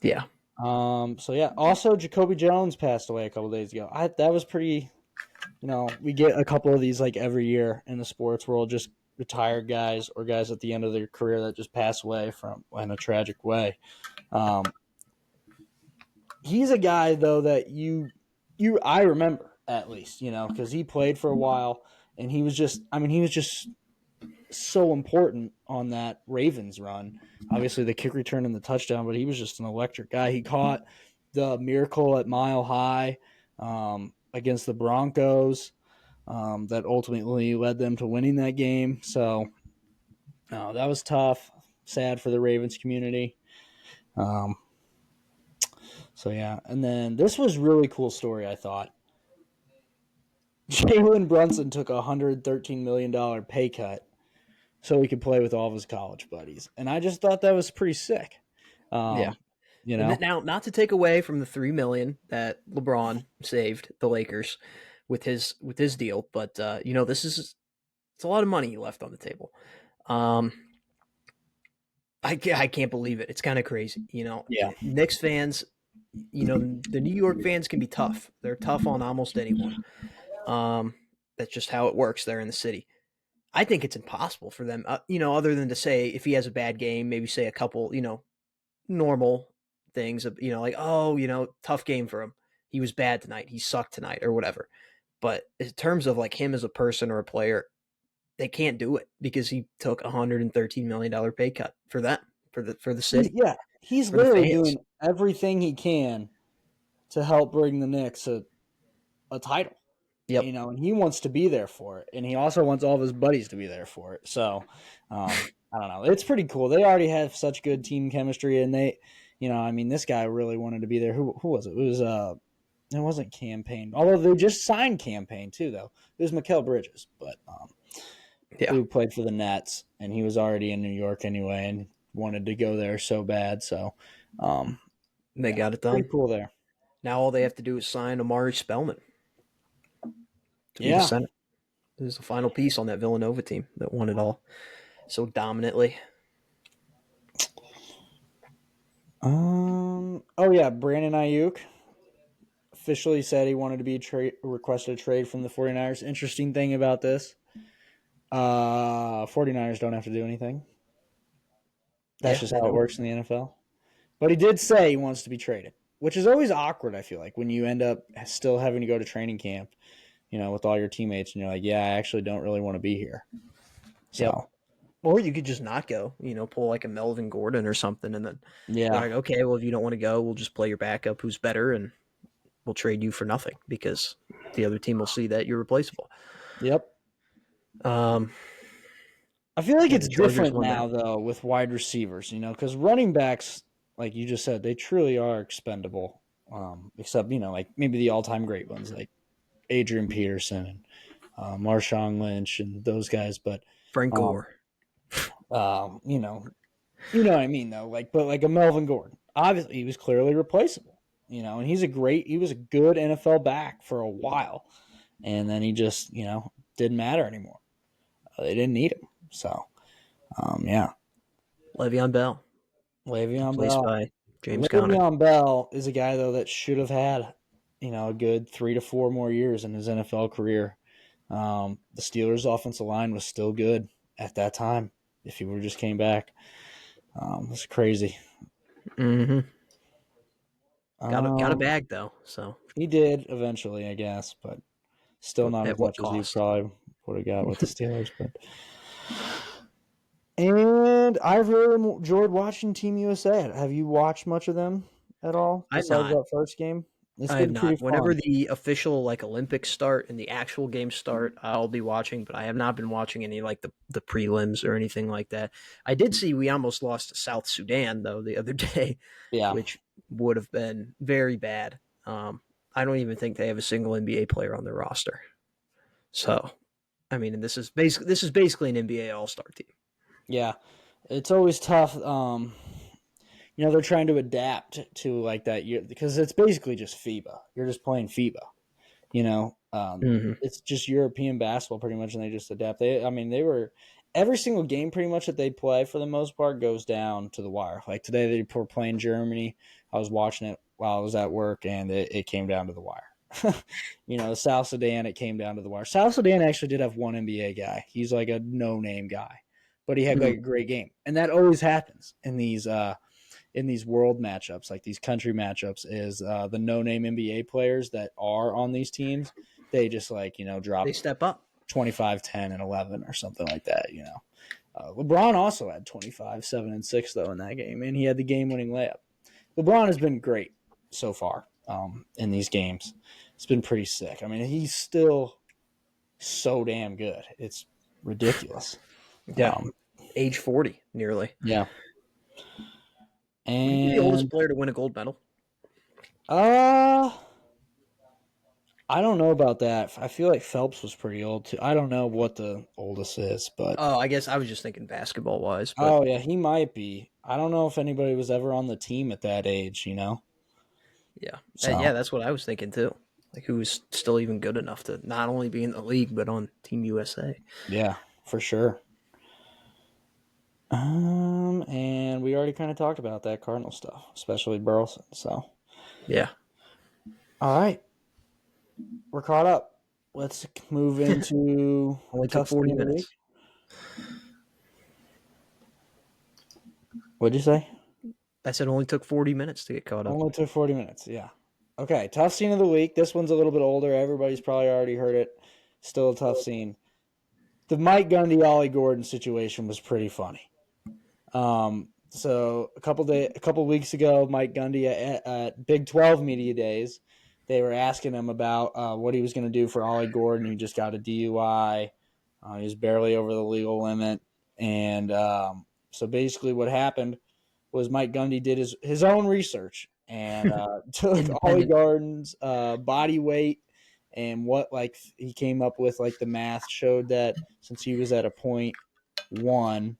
Yeah, So yeah. Also, Jacoby Jones passed away a couple days ago. That was pretty. We get a couple of these like every year in the sports world, just retired guys or guys at the end of their career that just pass away from in a tragic way. Um, he's a guy though that I remember at least, because he played for a while and he was just so important on that Ravens run. Obviously, the kick return and the touchdown, but he was just an electric guy. He caught the miracle at Mile High against the Broncos that ultimately led them to winning that game. So that was tough, sad for the Ravens community. Um, so yeah, and then this was really cool story. I thought Jalen Brunson took a $113 million pay cut so he could play with all of his college buddies, and I just thought that was pretty sick. Yeah. Um, you And know, now, not to take away from the $3 million that LeBron saved the Lakers with his deal, but it's a lot of money he left on the table. Um, I can't believe it. It's kind of crazy. yeah, Knicks fans, the New York fans can be tough. They're tough on almost anyone. Um, that's just how it works there in the city. I think it's impossible for them, other than to say if he has a bad game, maybe say a couple, normal things, like, oh, tough game for him. He was bad tonight. He sucked tonight or whatever. But in terms of like him as a person or a player, they can't do it because he took $113 million pay cut for them, for the city, he's for the literally fans. doing everything he can to help bring the Knicks a title. Yep. And he wants to be there for it, and he also wants all of his buddies to be there for it. So, I don't know. It's pretty cool. They already have such good team chemistry, and this guy really wanted to be there. Who was it? It wasn't Campaign, although they just signed Campaign too, though. It was Mikal Bridges, but Yeah. who played for the Nets, and he was already in New York anyway, and wanted to go there so bad. So, They yeah, got it pretty done. cool there. Now all they have to do is sign Amari Spellman to be the Yeah. center. This is the final piece on that Villanova team that won it all so dominantly. Oh yeah, Brandon Ayuk officially said he wanted to be requested a trade from the 49ers. Interesting thing about this, 49ers don't have to do anything. That's Yeah, just they how it don't. works in the NFL. But he did say he wants to be traded, which is always awkward, I feel like, when you end up still having to go to training camp, with all your teammates, and you're like, yeah, I actually don't really want to be here. Yep. So, Or you could just not go, pull like a Melvin Gordon or something, and then they're yeah. like, okay, well, if you don't want to go, we'll just play your backup who's better, and we'll trade you for nothing because the other team will see that you're replaceable. Yep. Um, I feel like yeah, it's the Chargers different won that. now, though, with wide receivers, because running backs, like you just said, they truly are expendable. Except, like maybe the all time great ones, like Adrian Peterson and Marshawn Lynch and those guys. But, Frank um, Gore. you know what I mean, though. But like a Melvin Gordon, obviously he was clearly replaceable, and he was a good NFL back for a while. And then he just, didn't matter anymore. They didn't need him. So, yeah. Le'Veon Bell, Le'Veon replaced Bell. by James Conner. Le'Veon Bell is a guy though that should have had, a good 3 to 4 more years in his NFL career. The Steelers' offensive line was still good at that time. If he would have just came back, it's crazy. Mm-hmm. Got a Um, bag though, so he did eventually, I guess, but still not at as what much as he cost? probably would have got with the Steelers. But and I've really enjoyed watching Team USA. Have you watched much of them at all I'm besides not. that first game? It's I have been not. pretty Whenever fun. the official like Olympics start and the actual games start, I'll be watching, but I have not been watching any like the prelims or anything like that. I did see we almost lost to South Sudan though the other day, Yeah. which would have been very bad. I don't even think they have a single NBA player on their roster. So, I mean, this is basically an NBA All Star team. Yeah, it's always tough. They're trying to adapt to like that year because it's basically just FIBA. You're just playing FIBA. You know, Mm-hmm. it's just European basketball pretty much, and they just adapt. They were every single game pretty much that they play for the most part goes down to the wire. Like today they were playing Germany. I was watching it while I was at work, and it came down to the wire. South Sudan, it came down to the wire. South Sudan actually did have one NBA guy. He's like a no name guy, but he had like a great game, and that always happens in these in these world matchups, like these country matchups, is the no-name NBA players that are on these teams. They just drop They step up. 25, 10, and 11 or something like that. LeBron also had 25, 7, and 6 though in that game, and he had the game-winning layup. LeBron has been great so far in these games. It's been pretty sick. I mean, he's still so damn good. It's ridiculous. Yeah, age 40 nearly. Yeah. Would he be the oldest And player to win a gold medal? I don't know about that. I feel like Phelps was pretty old too. I don't know what the oldest is, but Oh, I guess I was just thinking basketball wise. But oh yeah, he might be. I don't know if anybody was ever on the team at that age. yeah, So yeah, that's what I was thinking too. Like who was still even good enough to not only be in the league but on Team USA. yeah, for sure. And we already kind of talked about that Cardinal stuff, especially Burleson. So Yeah. all right, we're caught up. Let's move into Only took tough 40 scene of the week. minutes. What'd you say? I said only took 40 minutes to get caught up. Only took 40 minutes. Yeah. Okay. Tough scene of the week. This one's a little bit older. Everybody's probably already heard it. Still a tough scene. The Mike Gundy, Ollie Gordon situation was pretty funny. So a couple weeks ago, Mike Gundy at Big 12 Media Days, they were asking him about what he was going to do for Ollie Gordon. He just got a DUI. He was barely over the legal limit. And so basically what happened was Mike Gundy did his own research and took Ollie Gordon's body weight and what he came up with, the math showed that since he was at a 0.1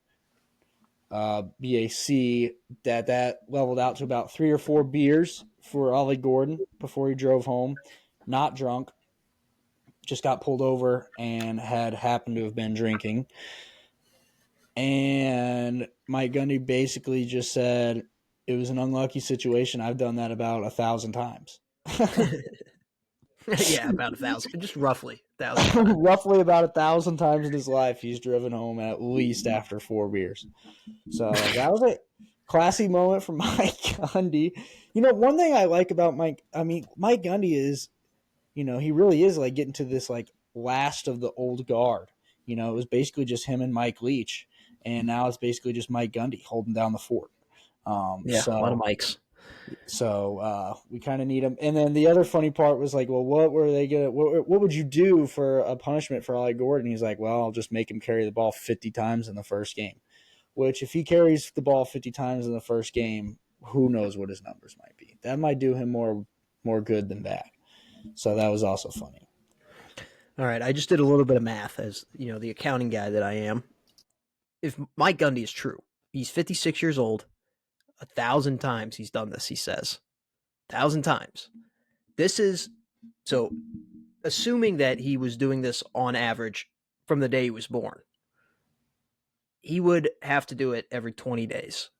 BAC, that leveled out to about 3 or 4 beers for Ollie Gordon before he drove home, not drunk, just got pulled over and had happened to have been drinking. And Mike Gundy basically just said, it was an unlucky situation. I've done that about 1,000 times. Yeah, about 1,000, just roughly 1,000. Roughly about 1,000 times in his life, he's driven home at least after 4 beers. So that was a classy moment from Mike Gundy. One thing I like about Mike Gundy is, he really is getting to this last of the old guard. It was basically just him and Mike Leach, and now it's basically just Mike Gundy holding down the fort. A lot of mics. So we kind of need him. And then the other funny part was well, what were they gonna? What would you do for a punishment for Ollie Gordon? He's like, well, I'll just make him carry the ball 50 times in the first game. Which, if he carries the ball 50 times in the first game, who knows what his numbers might be? That might do him more good than bad. So that was also funny. All right, I just did a little bit of math as the accounting guy that I am. If Mike Gundy is true, he's 56 years old. 1,000 times he's done this, he says. 1,000 times. This is so assuming that he was doing this on average from the day he was born. He would have to do it every 20 days.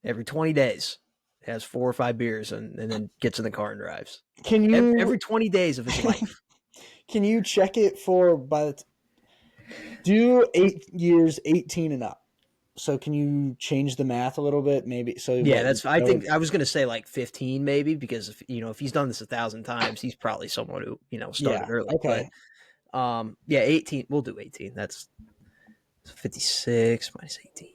Every 20 days, has 4 or 5 beers and then gets in the car and drives. Can you every 20 days of his life? Can you check it for do 8 years 18 and up? So can you change the math a little bit, maybe? So yeah, I think I was going to say 15, maybe, because if he's done this 1,000 times, he's probably someone who started early. Okay. But 18. We'll do 18. That's 56 minus 18.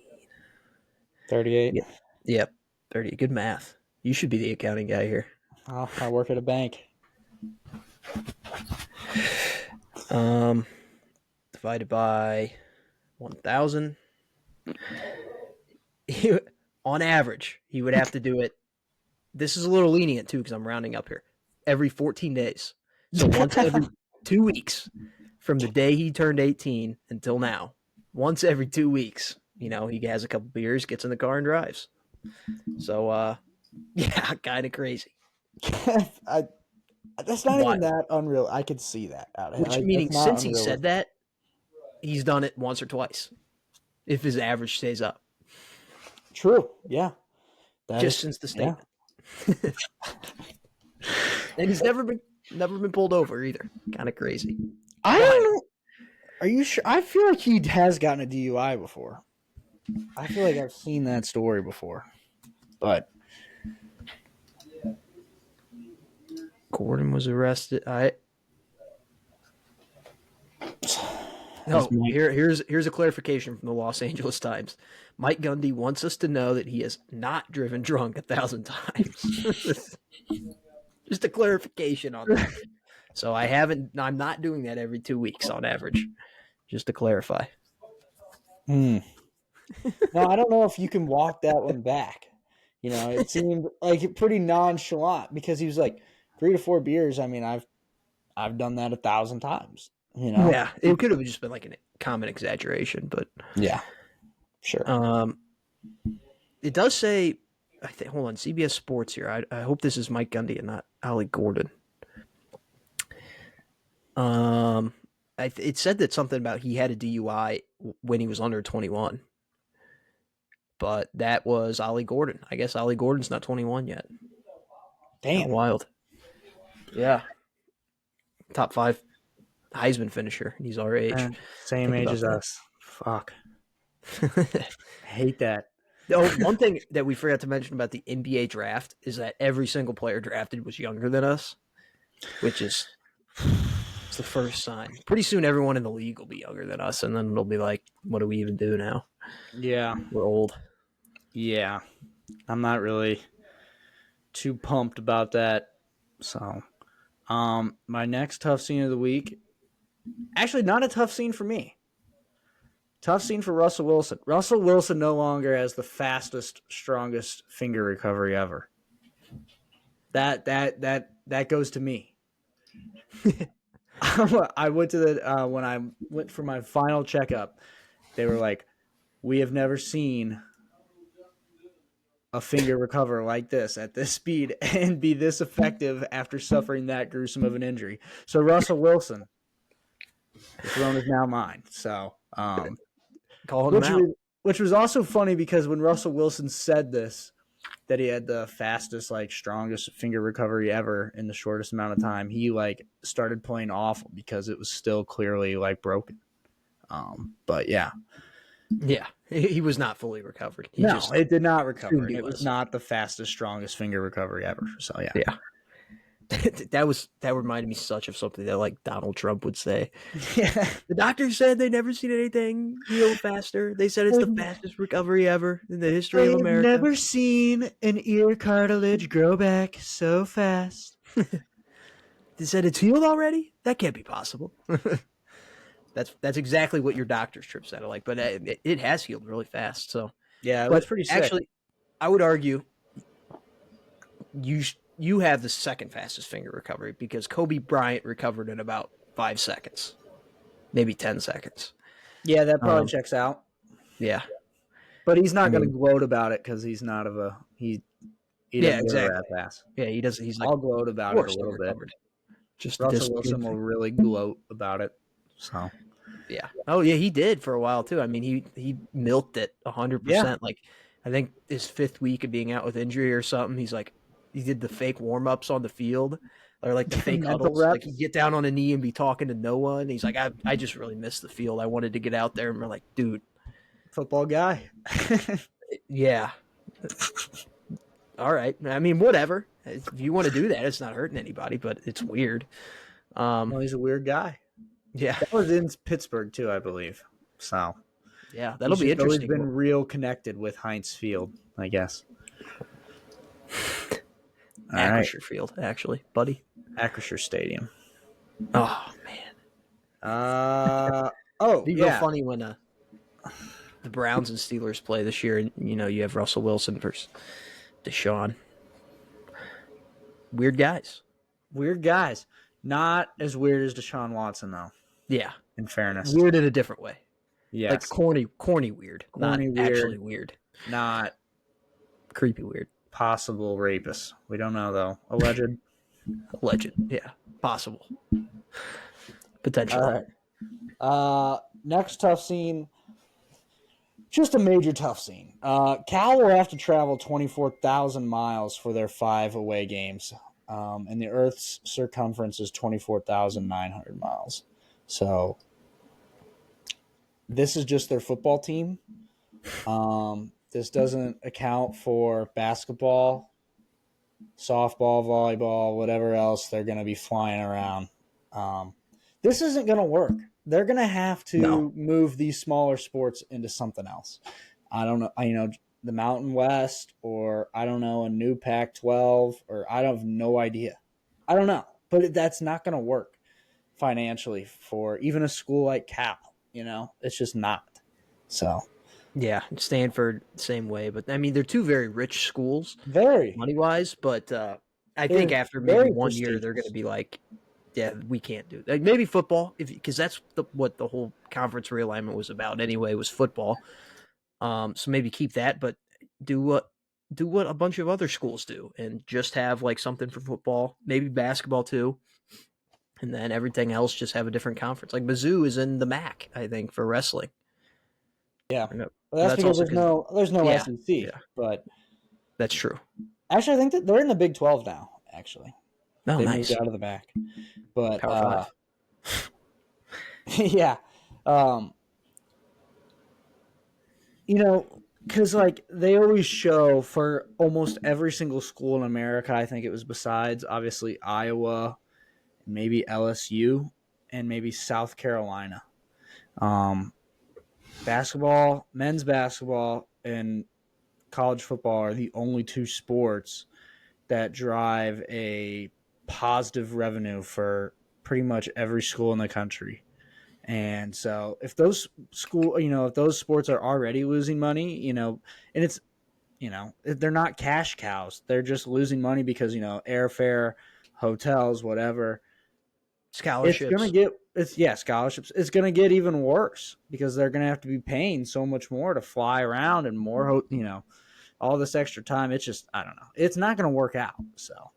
38. Yep. 30. Good math. You should be the accounting guy here. I work at a bank. Divided by 1,000. On average, he would have to do it. This is a little lenient too, because I'm rounding up here. Every 14 days. So once every 2 weeks from the day he turned 18 until now. Once every 2 weeks, he has a couple beers, gets in the car and drives. So, yeah, kind of crazy. That's not even that unreal. I could see that out of him. Meaning, since he said that, he's done it once or twice. If his average stays up. True. Yeah. Since the statement. Yeah. And he's never been pulled over either. Kind of crazy. I don't know. Are you sure? I feel like he has gotten a DUI before. I feel like I've seen that story before. But Gordon was arrested. is No, Mike, here's a clarification from the Los Angeles Times. Mike Gundy wants us to know that he has not driven drunk 1,000 times. Just a clarification on that. So I'm not doing that every 2 weeks on average. Just to clarify. no, I don't know if you can walk that one back. It seemed like pretty nonchalant because he was like 3 to 4 beers. I mean, I've done that 1,000 times. Yeah, it could have just been like a common exaggeration, but Yeah, sure. It does say, I think. Hold on, CBS Sports here. I hope this is Mike Gundy and not Ali Gordon. It said that something about he had a DUI when he was under 21, but that was Ali Gordon. I guess Ali Gordon's not 21 yet. Kind of Damn. wild. Yeah, top 5 Heisman finisher. He's our age. Same Think age about as us. Fuck. that. I hate that. Oh, one thing that we forgot to mention about the NBA draft is that every single player drafted was younger than us, which is it's the first sign. Pretty soon, everyone in the league will be younger than us, and then it'll be like, what do we even do now? Yeah. We're old. Yeah. I'm not really too pumped about that. So, my next tough scene of the week, actually not a tough scene for me. Tough scene for Russell Wilson. Russell Wilson no longer has the fastest, strongest finger recovery ever. That goes to me. I went to the when I went for my final checkup, they were like, "We have never seen a finger recover like this at this speed and be this effective after suffering that gruesome of an injury." So Russell Wilson, the throne is now mine. So, Calling him out. which was also funny because when Russell Wilson said this, that he had the fastest, like strongest finger recovery ever in the shortest amount of time, he like started playing awful because it was still clearly like broken. But yeah, Yeah, he was not fully recovered. it did not recover, and he it was not the fastest, strongest finger recovery ever. So yeah, Yeah. That reminded me such of something that like Donald Trump would say. yeah. The doctor said they never seen anything heal faster. They said it's the fastest recovery ever in the history of They've America. never seen an ear cartilage grow back so fast. They said it's healed already? That can't be possible. That's exactly what your doctor's trip sounded like, but it has healed really fast. So Yeah, it was but pretty sick. actually, I would argue you have the second fastest finger recovery because Kobe Bryant recovered in about 5 seconds, maybe 10 seconds. Yeah, that probably checks out. Yeah, But he's not going to gloat about it because he's not he doesn't go that fast. Yeah, he does. He's like, I'll gloat about it a little bit. Just Russell Wilson will really gloat about it. So yeah. Oh yeah, he did for a while too. I mean, he milked it 100%. Yeah. Like I think his 5th week of being out with injury or something. He's like, he did the fake warm ups on the field or like the fake Mental huddles. reps. Like he'd get down on a knee and be talking to no one. He's like, I just really missed the field. I wanted to get out there, and we're like, dude, Football guy. yeah. All right. I mean, whatever. If you want to do that, it's not hurting anybody, but it's weird. Well, he's a weird guy. Yeah. That was in Pittsburgh too, I believe. So Yeah, that'll be interesting. He's always been real connected with Heinz Field, I guess. Acrisure Field, actually, buddy. Acrisure Stadium. Oh man. It'd be real funny when the Browns and Steelers play this year, and you have Russell Wilson versus Deshaun. Weird guys. Not as weird as Deshaun Watson, though. Yeah. In fairness. Weird in a different way. Yes. Like corny weird. Not actually weird. Not creepy weird. Possible rapist. We don't know, though. Alleged. Yeah. Possible. Potential. All right. Next tough scene. Just a major tough scene. Cal will have to travel 24,000 miles for their 5 away games. And the Earth's circumference is 24,900 miles. So this is just their football team. This doesn't account for basketball, softball, volleyball, whatever else they're going to be flying around. Um, this isn't going to work. They're going to have No. to move these smaller sports into something else. I don't know, the Mountain West, or I don't know, a new Pac-12, or I have no idea. I don't know, but that's not going to work financially for even a school like Cal. It's just not. So Yeah, Stanford, same way. But I mean, they're two very rich schools, very, money wise. But I think they're after maybe very 1 year, they're going to prestigious. be like, yeah, we can't do that. Like maybe football, because that's what the whole conference realignment was about anyway, was football. So maybe keep that, but do what a bunch of other schools do, and just have like something for football, maybe basketball too, and then everything else just have a different conference. Like Mizzou is in the MAC, I think, for wrestling. Yeah, Or no, well, but that's that's because also there's because no yeah, SEC. yeah, But that's true. actually, I think that they're in the Big 12 now. Actually, Oh, they moved nice. out of the MAC. But Power Five. yeah, um, because like they always show for almost every single school in America. I think it was besides obviously Iowa, maybe LSU, and maybe South Carolina. Um, men's basketball, and college football are the only two sports that drive a positive revenue for pretty much every school in the country. And so if those sports are already losing money, and it's, they're not cash cows. They're just losing money because, airfare, hotels, whatever. Scholarships. Scholarships. It's going to get even worse because they're going to have to be paying so much more to fly around and more, all this extra time. It's just, I don't know. It's not going to work out. So,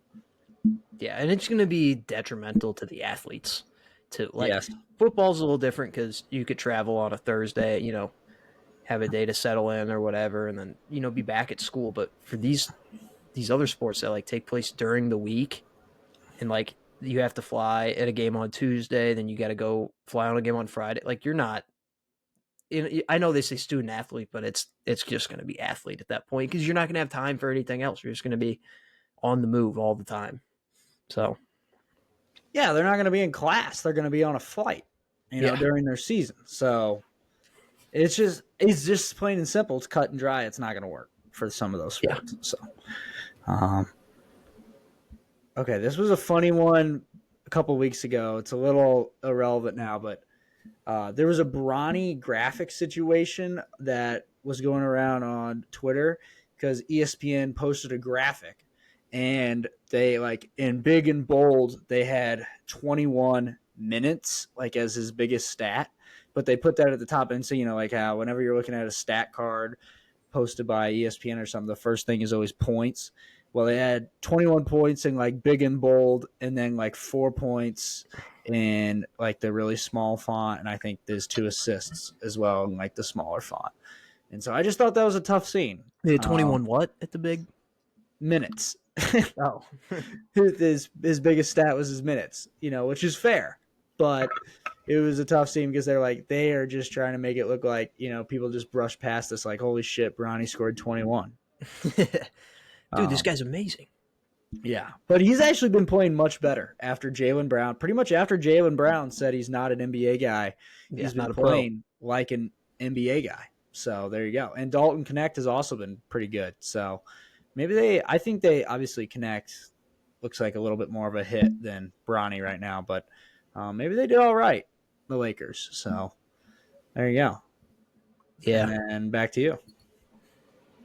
Yeah, and it's going to be detrimental to the athletes too. Like yes. football's a little different because you could travel on a Thursday, have a day to settle in or whatever, and then be back at school. But for these other sports that like take place during the week, and like you have to fly at a game on Tuesday, then you got to go fly on a game on Friday. Like you're not. I know they say student athlete, but it's just going to be athlete at that point because you're not going to have time for anything else. You're just going to be on the move all the time. So Yeah, they're not going to be in class. They're going to be on a flight, yeah, during their season. So it's just plain and simple. It's cut and dry. It's not going to work for some of those yeah. sports. So, um, okay, this was a funny one a couple weeks ago. It's a little irrelevant now, but there was a Bronny graphic situation that was going around on Twitter because ESPN posted a graphic, and they, like, in big and bold, they had 21 minutes like as his biggest stat, but they put that at the top. And so, like how whenever you're looking at a stat card posted by ESPN or something, the first thing is always points. Well, they had 21 points in like big and bold, and then like 4 points in like the really small font, and I think there's 2 assists as well in like the smaller font. And so I just thought that was a tough scene. They had 21 what at the big? Minutes. Oh, his biggest stat was his minutes, which is fair, but it was a tough scene because they are just trying to make it look like, people just brush past this, like, holy shit, Bronny scored 21. dude, this Um, guy's amazing. yeah, but he's actually been playing much better after Jaylen Brown. Pretty much after Jaylen Brown said he's not an NBA guy, Yeah, he's been not a pro. playing like an NBA guy. So there you go. And Dalton Connect has also been pretty good. So I think they obviously Connect looks like a little bit more of a hit than Bronny right now, but maybe they did all right, the Lakers. So there you go. And Yeah, then back to you.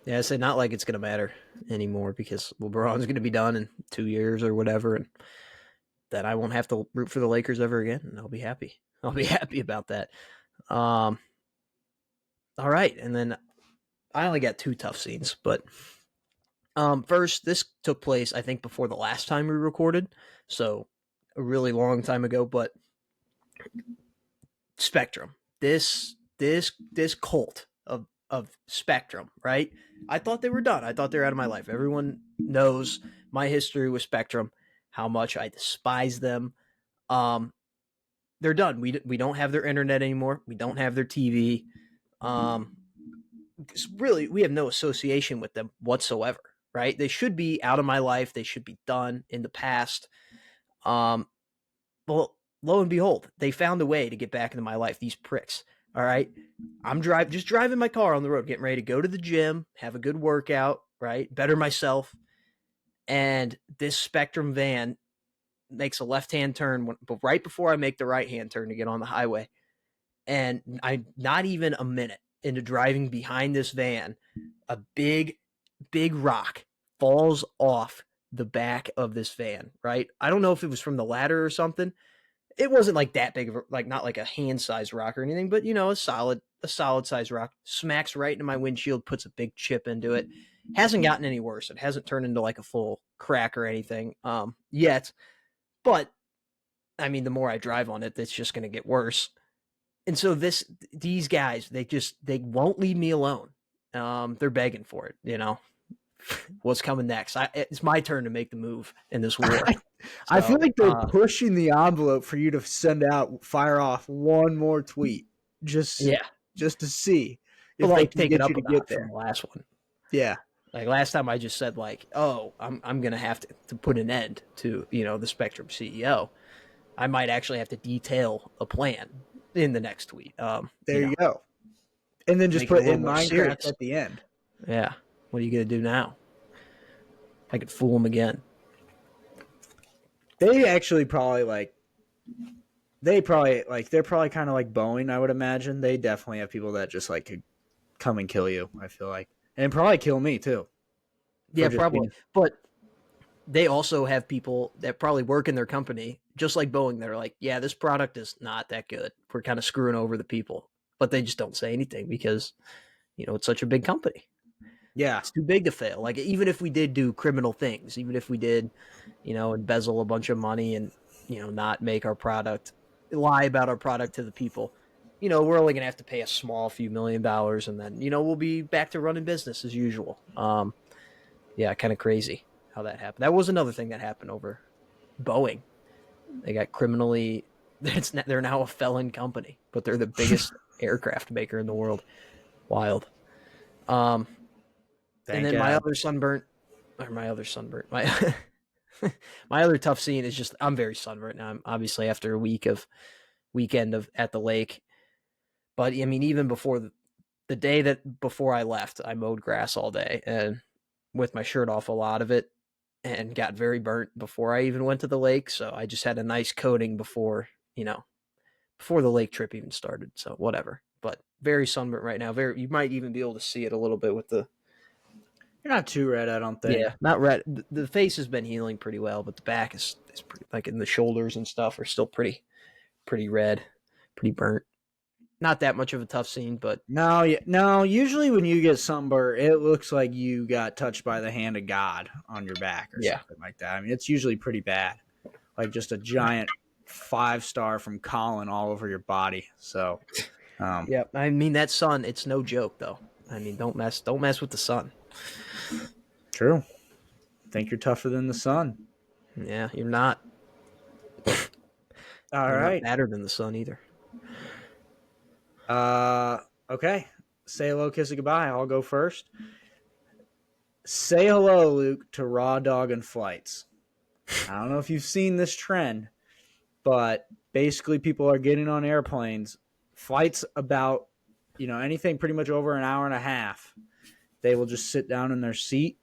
yeah. I say not like it's gonna matter anymore because LeBron's gonna be done in 2 years or whatever, and then I won't have to root for the Lakers ever again, and I'll be happy. I'll be happy about that. Um, all right, and then I only got two tough scenes, but first, this took place I think before the last time we recorded, so a really long time ago. But Spectrum, this cult of Spectrum, right? I thought they were done. I thought they were out of my life. Everyone knows my history with Spectrum, how much I despise them. Um, they're done. We don't have their internet anymore. We don't have their TV. Um, really, we have no association with them whatsoever, right? They should be out of my life. They should be done in the past. Um, well, lo and behold, they found a way to get back into my life. These pricks. All right, just driving my car on the road, getting ready to go to the gym, have a good workout, right? Better myself. And this Spectrum van makes a left-hand turn but right before I make the right-hand turn to get on the highway. And I'm not even a minute into driving behind this van, a big rock falls off the back of this van, right? I don't know if it was from the ladder or something. It wasn't like that big of a, like not like a hand-sized rock or anything, but a solid size rock smacks right into my windshield, puts a big chip into it. Hasn't gotten any worse. It hasn't turned into like a full crack or anything yet. But I mean, the more I drive on it, it's just going to get worse. And so these guys, they won't leave me alone. They're begging for it. What's coming next? It's my turn to make the move in this war. I feel So, like they're pushing the envelope for you to fire off one more tweet, just to see if they can take it get up you to a get notch from there. the last one. Yeah. Like last time, I just said like, "Oh, I'm gonna have to put an end to the Spectrum CEO." I might actually have to detail a plan in the next tweet. There you go. And then just put in Minecraft serious at the end. Yeah. What are you gonna do now? I could fool them again. They actually probably they're probably kind of like Boeing, I would imagine. They definitely have people that just like could come and kill you, I feel like. And probably kill me too. Yeah, probably. But they also have people that probably work in their company, just like Boeing, that are like, yeah, this product is not that good. We're kind of screwing over the people. But they just don't say anything because, it's such a big company. Yeah. It's too big to fail. Like, even if we did do criminal things, even if we did, embezzle a bunch of money and, not make our product, lie about our product to the people, we're only going to have to pay a small few $1 million, and then, we'll be back to running business as usual. Yeah, kind of crazy how that happened. That was another thing that happened over Boeing. They got criminally, they're now a felon company, but they're the biggest aircraft maker in the world. Wild. And then my other sunburnt, my my other tough scene is just I'm very sunburnt now. I'm obviously after a weekend of at the lake, but I mean even before the day that before I left, I mowed grass all day and with my shirt off a lot of it, and got very burnt before I even went to the lake. So I just had a nice coating before the lake trip even started. So whatever, but very sunburnt right now. You might even be able to see it a little bit with the. You're not too red, I don't think. Yeah, not red. The face has been healing pretty well, but the back is pretty, like in the shoulders and stuff are still pretty red, pretty burnt. Not that much of a tough scene, but no. Usually when you get sunburnt, it looks like you got touched by the hand of God on your back or something like that. I mean, it's usually pretty bad, like just a giant 5-star from Colin all over your body. So, yeah, I mean that sun, it's no joke though. I mean, don't mess with the sun. True. Think you're tougher than the sun. Yeah, you're not. All you're right. Not better than the sun either. Okay. Say hello, kiss it goodbye. I'll go first. Say hello, Luke, to Raw Dog and Flights. I don't know if you've seen this trend, but basically people are getting on airplanes, flights about, anything pretty much over an hour and a half. They will just sit down in their seat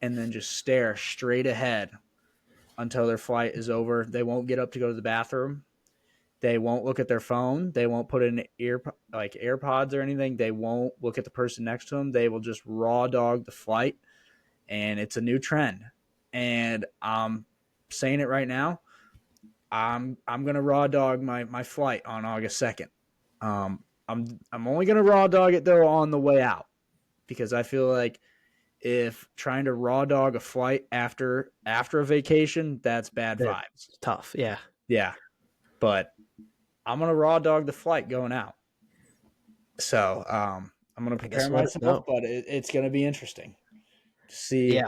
and then just stare straight ahead until their flight is over. They won't get up to go to the bathroom. They won't look at their phone. They won't put in AirPods or anything. They won't look at the person next to them. They will just raw dog the flight, and it's a new trend. And I'm saying it right now. I'm gonna raw dog my flight on August 2nd. I'm only gonna raw dog it though on the way out, because I feel like if trying to raw dog a flight after a vacation, that's bad vibes. It's tough, yeah. Yeah, but I'm gonna raw dog the flight going out. So I'm gonna prepare myself, but it's gonna be interesting to see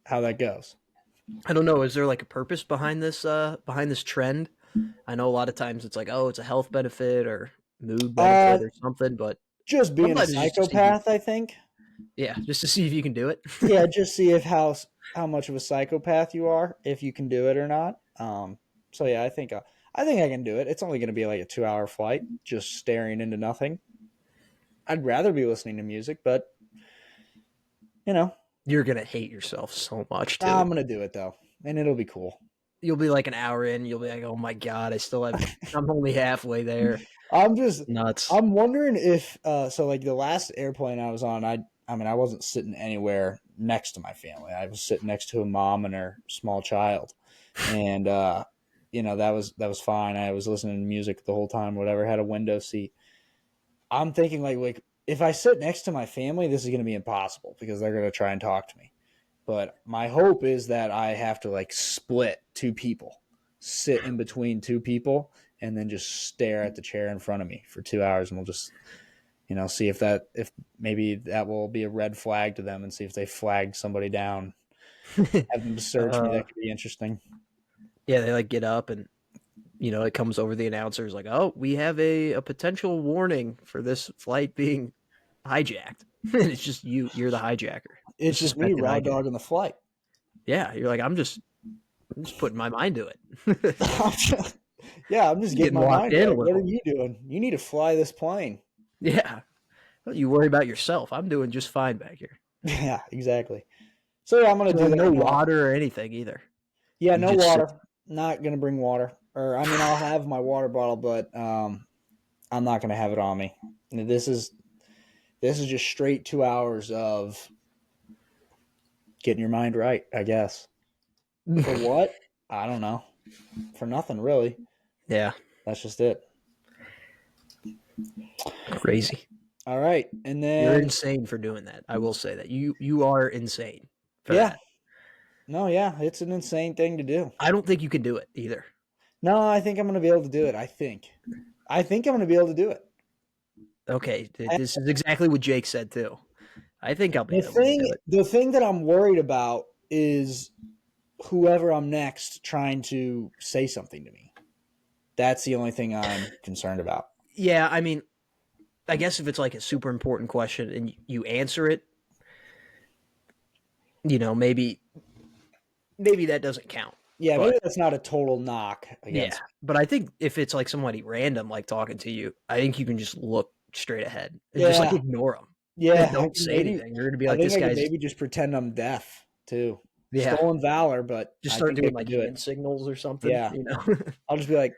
how that goes. I don't know. Is there like a purpose behind this trend? I know a lot of times it's like, oh, it's a health benefit or mood benefit or something, but just being a Sometimes it's just to see if you, psychopath, I think. yeah, just to see if you can do it. Yeah, just see if how much of a psychopath you are, if you can do it or not. So yeah, I think I can do it. It's only going to be like a 2 hour flight, just staring into nothing. I'd rather be listening to music, but you know, You're gonna hate yourself so much I'm too. going to do it though, and it'll be cool. You'll be like an hour in, you'll be like, "Oh my god, I'm only halfway there." I'm just Nuts. I'm wondering if so like the last airplane I was on, I mean I wasn't sitting anywhere next to my family. I was sitting next to a mom and her small child. And you know, that was fine. I was listening to music the whole time, whatever, had a window seat. I'm thinking like if I sit next to my family, this is going to be impossible because they're going to try and talk to me. But my hope is that I have to like split two people, sit in between two people, and then just stare at the chair in front of me for 2 hours, and we'll just see if maybe that will be a red flag to them, and see if they flag somebody down, have them search me. uh, That could be interesting. yeah, they like get up and it comes over the announcers like, "Oh, we have a potential warning for this flight being hijacked." And it's just you're the hijacker, the It's just me suspected raw hijacker. dogging the flight. Yeah, you're like, I'm just putting my mind to it. Yeah, I'm just getting Getting my locked mind in a right. What are little. you doing? You need to fly this plane. Yeah. You worry about yourself. I'm doing just fine back here. Yeah, exactly. So yeah, I'm gonna do So no that now. water or anything either. Yeah, You no just sit. water. Not gonna bring water. Or I mean, I'll have my water bottle, but I'm not gonna have it on me. This is just straight 2 hours of getting your mind right, I guess. For what? I don't know. For nothing really. Yeah, That's just it. crazy. All right, and You're then insane for doing that. I will say that you are insane for yeah, that. no, yeah, it's an insane thing to do. I don't think you can do it either. No, I think I'm gonna be able to do it. I think I'm gonna be able to do it. Okay, this is exactly what Jake said too. I think I'll be The able to do thing, it. the thing that I'm worried about is whoever I'm next trying to say something to me. That's the only thing I'm concerned about. Yeah, I mean, I guess if it's like a super important question and you answer it, maybe that doesn't count. Yeah, maybe But that's not a total knock yeah, against me. but I think if it's like somebody random like talking to you, I think you can just look straight ahead and just like Yeah, ignore them and yeah. don't say anything. You're gonna be I like, think this I could guy's maybe just pretend I'm deaf too. yeah. Stolen valor, but Just I start think I doing could like do it. hand signals or something, Yeah, I'll just be like,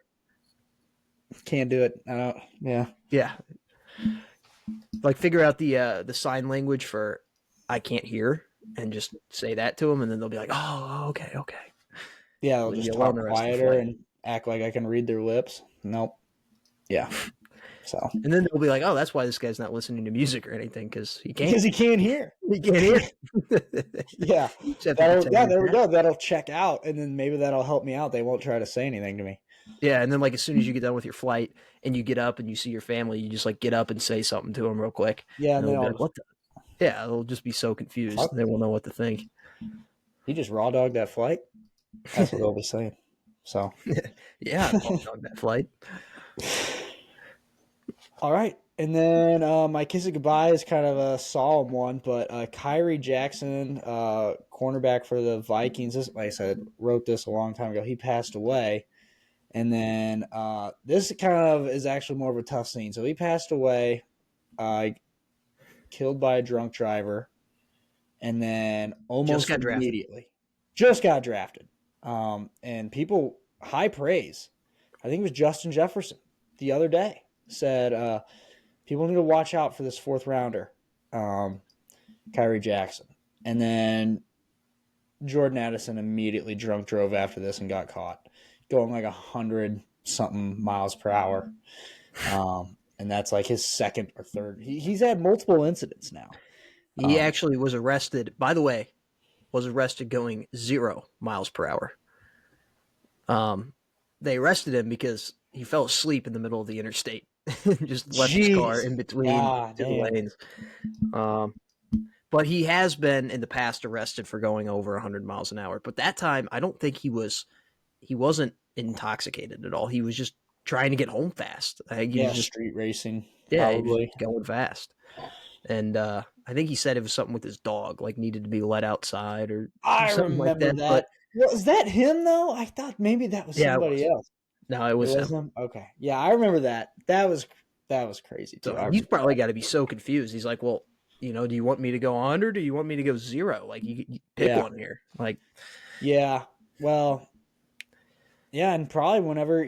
can't do it. I don't. Yeah, Yeah, like figure out the sign language for I can't hear and just say that to them, and then they'll be like, oh, okay, okay. yeah. I'll Leave just you alone talk the rest of the quieter flight. and act like I can read their lips. Nope. Yeah. So And then they'll be like, oh, that's why this guy's not listening to music or anything because he can't. because he can't hear. He can't hear. Yeah. You just have to pretend Yeah, you're there we deaf. go. That'll check out, and then maybe that'll help me out. They won't try to say anything to me. Yeah, and then like as soon as you get done with your flight and you get up and you see your family, you just like get up and say something to them real quick, Yeah, and and they'll then be I'll like, just "What the?" Yeah, they'll just be so confused. fuck. They won't know what to think. He just raw dogged that flight. That's what they'll be saying. So, Yeah, I raw dog that flight. all right. And then my kiss of goodbye is kind of a solemn one, but Kyrie Jackson, cornerback for the Vikings, this, like I said, wrote this a long time ago. He passed away. And then this kind of is actually more of a tough scene. So he passed away, killed by a drunk driver, and then Just almost got drafted. immediately just got drafted. And people, high praise. I think it was Justin Jefferson the other day said people need to watch out for this fourth rounder, Kyrie Jackson. And then Jordan Addison immediately drunk drove after this and got caught going like 100 something miles per hour. And that's like his second or third. He's had multiple incidents now. He actually was arrested. By the way, was arrested going 0 miles per hour. They arrested him because he fell asleep in the middle of the interstate, just left his car Jeez. in between God two damn. lanes. Um, but he has been in the past arrested for going over 100 miles an hour. But that time, I don't think he wasn't intoxicated at all. He was just trying to get home fast. I think he was Yeah, just street racing, yeah, he was probably. going fast. And I think he said it was something with his dog, like needed to be let outside or I something like remember that. But that. Was that him though? I thought maybe that was yeah, it somebody was. else. No, it It was was him. him. Okay, yeah, I remember that. That was crazy too. So I he's remember probably that. got to be so confused. He's like, well, do you want me to go on or do you want me to go zero? Like, you pick Yeah, one here. Like, yeah. Well, yeah, and probably whenever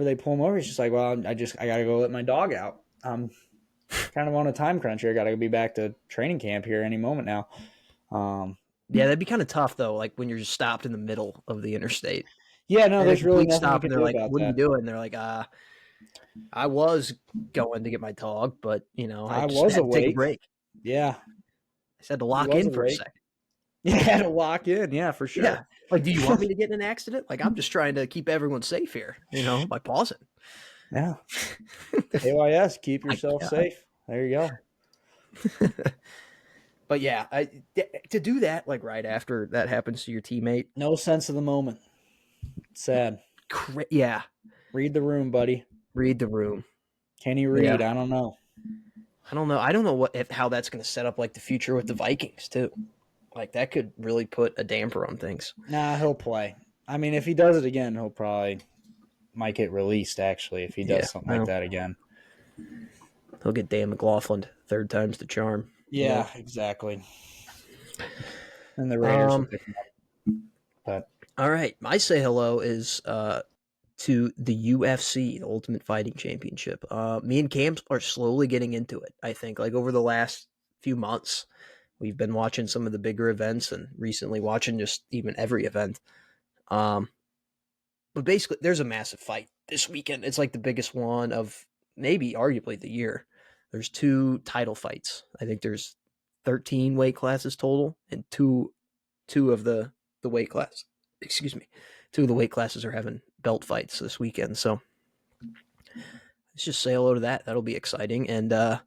they pull him over, he's just like, well, I gotta go let my dog out. I'm kind of on a time crunch here. I gotta be back to training camp here any moment now. Um, yeah, that'd be kind of tough though. Like when you're just stopped in the middle of the interstate yeah, no, and a there's really complete nothing you stop, and can they're do like, about "What are you that. doing?" And they're like, I was going to get my dog, but I I just was had to take a awake. break. Yeah, I just had to he lock was in for a awake. second." You had to lock in. Yeah, for Yeah. sure. Like, do you want me to get in an accident? Like, I'm just trying to keep everyone safe here, by pausing. Yeah. KYS, keep My yourself God. safe. There you go. But yeah, to do that, like right after that happens to your teammate, No sense of the moment. Sad. yeah, Read the room, buddy. read the room. Can he Yeah. read? I don't know. I don't know. I don't know how that's going to set up like the future with the Vikings too. Like that could really put a damper on things. Nah, he'll play. I mean, if he does it again, he'll probably might get released. Actually, if he Yeah. does something like Well, that again. he'll get Dan McLaughlin third time's the charm. Yeah, exactly. And the Raiders will Um. pick him up. But All right. My say hello is to the UFC, the Ultimate Fighting Championship. Me and Cam are slowly getting into it. I think like over the last few months, we've been watching some of the bigger events and recently watching just even every event. Um, but basically, there's a massive fight this weekend. It's like the biggest one of maybe arguably the year. There's two title fights. I think there's 13 weight classes total, and two of the weight class. Excuse me, two of the weight classes are having belt fights this weekend. So let's just say hello to that. That'll be exciting. And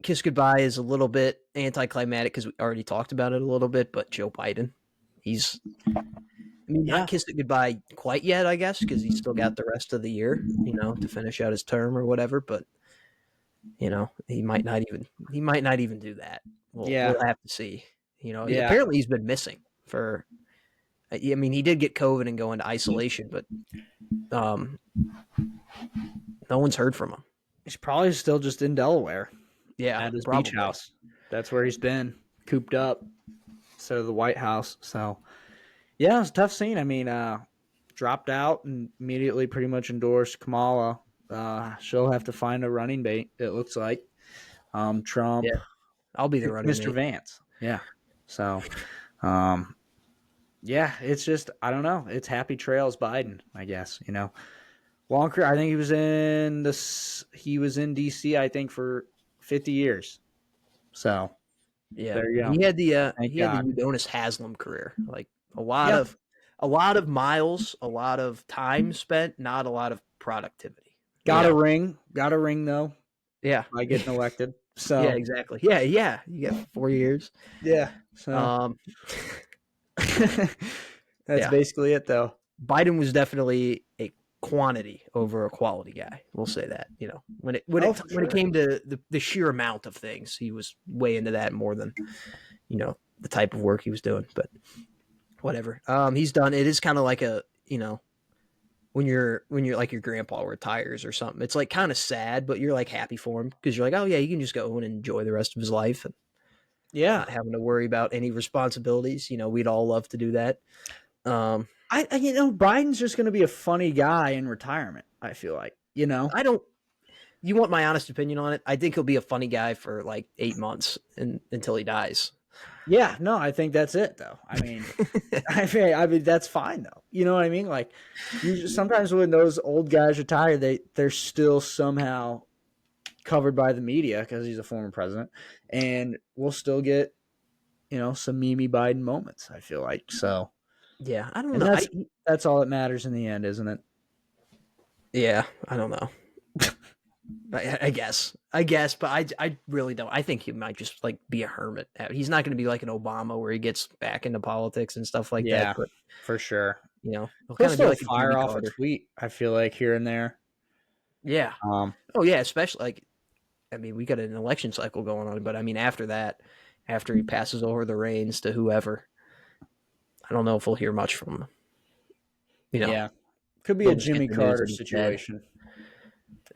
kiss goodbye is a little bit anticlimactic because we already talked about it a little bit. But Joe Biden, he's not yeah, kissed it goodbye quite yet, I guess, because he's still got the rest of the year, to finish out his term or whatever. But he might not even do that. yeah, We'll have to see. yeah. Apparently he's been missing for. I mean, he did get COVID and go into isolation, but um, no one's heard from him. He's probably still just in Delaware Yeah, at his beach probably. house. That's where he's been, cooped up instead of the White House. So yeah, it was a tough scene. I mean, dropped out and immediately pretty much endorsed Kamala. She'll have to find a running mate, it looks like. Trump Yeah, I'll be the picked running Mr. mate. Vance. Yeah. So, um, yeah, it's just, I don't know. It's happy trails Biden, I guess, Long career. I think he was in DC, I think, for 50 years. So Yeah, there you go. Thank he had the God. Udonis Haslam career, like a lot Yeah. of a lot of miles, a lot of time spent, not a lot of productivity. Got a Yeah, ring. Got a ring, though, yeah, by getting elected. yeah, So, exactly. Yeah, yeah. You get 4 years. yeah. So Um, that's yeah, basically it, though. Biden was definitely a quantity over a quality guy. We'll say that. When it when Oh, it for when it sure. came to the sheer amount of things, he was way into that more than the type of work he was doing. But whatever. He's done. It is kind of like when you're like your grandpa retires or something. It's like kind of sad, but you're like happy for him because you're like, oh yeah, he can just go and enjoy the rest of his life and Yeah. not having to worry about any responsibilities. We'd all love to do that. Um, Biden's just going to be a funny guy in retirement, I feel like, I don't. You want my honest opinion on it? I think he'll be a funny guy for like 8 months until he dies. Yeah, no, I think that's it, though. I mean, that's fine, though. You know what I mean? Like, sometimes when those old guys retire, they're still somehow covered by the media because he's a former president, and we'll still get some Mimi Biden moments. I feel like so, Yeah, I don't and know. that's all that matters in the end, isn't it? Yeah, I don't know. I guess, but I really don't. I think he might just like be a hermit. He's not going to be like an Obama where he gets back into politics and stuff like that. Yeah, But for sure. He'll He'll kind of be still like a fire Jimmy off a Carter. tweet, I feel like, here and there. Yeah. Um, Oh yeah, especially like I mean, we got an election cycle going on, but I mean, after that, after he passes over the reins to whoever, I don't know if we'll hear much from him. yeah. Could be a They'll just get Jimmy the news Carter that he's dead. situation.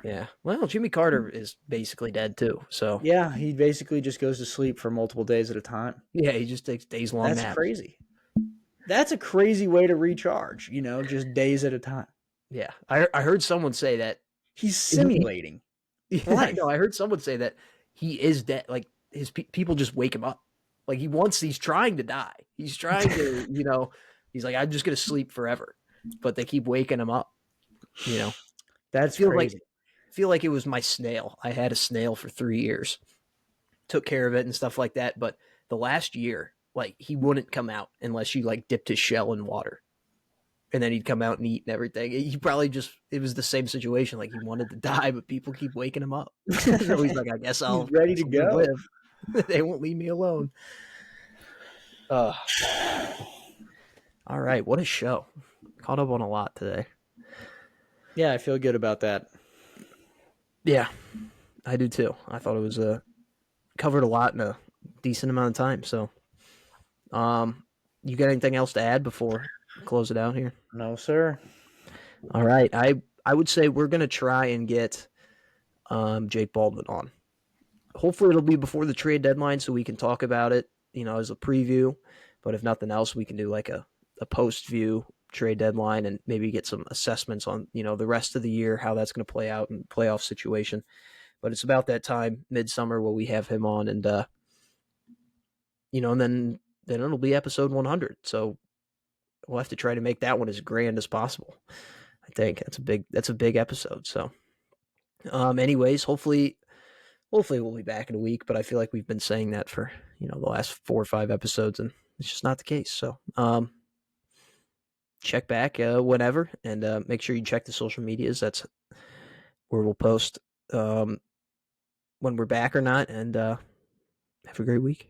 Yeah. Well, Jimmy Carter is basically dead too. So Yeah, he basically just goes to sleep for multiple days at a time. yeah, he just takes days long That's naps. crazy. That's a crazy way to recharge, just days at a time. Yeah. I heard someone say that. He's simulating I life. know. I heard someone say that he is dead. Like his people just wake him up. Like he's trying to die. He's trying to, he's like, I'm just gonna sleep forever, but they keep waking him up. You know, That's feel like crazy. feel like it was my snail. I had a snail for 3 years, took care of it and stuff like that. But the last year, like he wouldn't come out unless you like dipped his shell in water. And then he'd come out and eat and everything. He probably it was the same situation. Like he wanted to die, but people keep waking him up. So he's like, I guess He's I'll ready to go. live. They won't leave me alone. Uh, all right. What a show. Caught up on a lot today. Yeah, I feel good about that. Yeah, I do too. I thought it was covered a lot in a decent amount of time. So, you got anything else to add before we close it out here? No, sir. All right. I would say we're gonna try and get Jake Baldwin on. Hopefully, it'll be before the trade deadline so we can talk about it, as a preview. But if nothing else, we can do like a post view trade deadline and maybe get some assessments on, the rest of the year, how that's going to play out in playoff situation. But it's about that time, midsummer, where we have him on, and and then it'll be episode 100. So we'll have to try to make that one as grand as possible. I think that's a big episode. So, anyways, hopefully we'll be back in a week. But I feel like we've been saying that for the last 4 or 5 episodes, and it's just not the case. So, check back whenever, and make sure you check the social medias. That's where we'll post when we're back or not. And have a great week.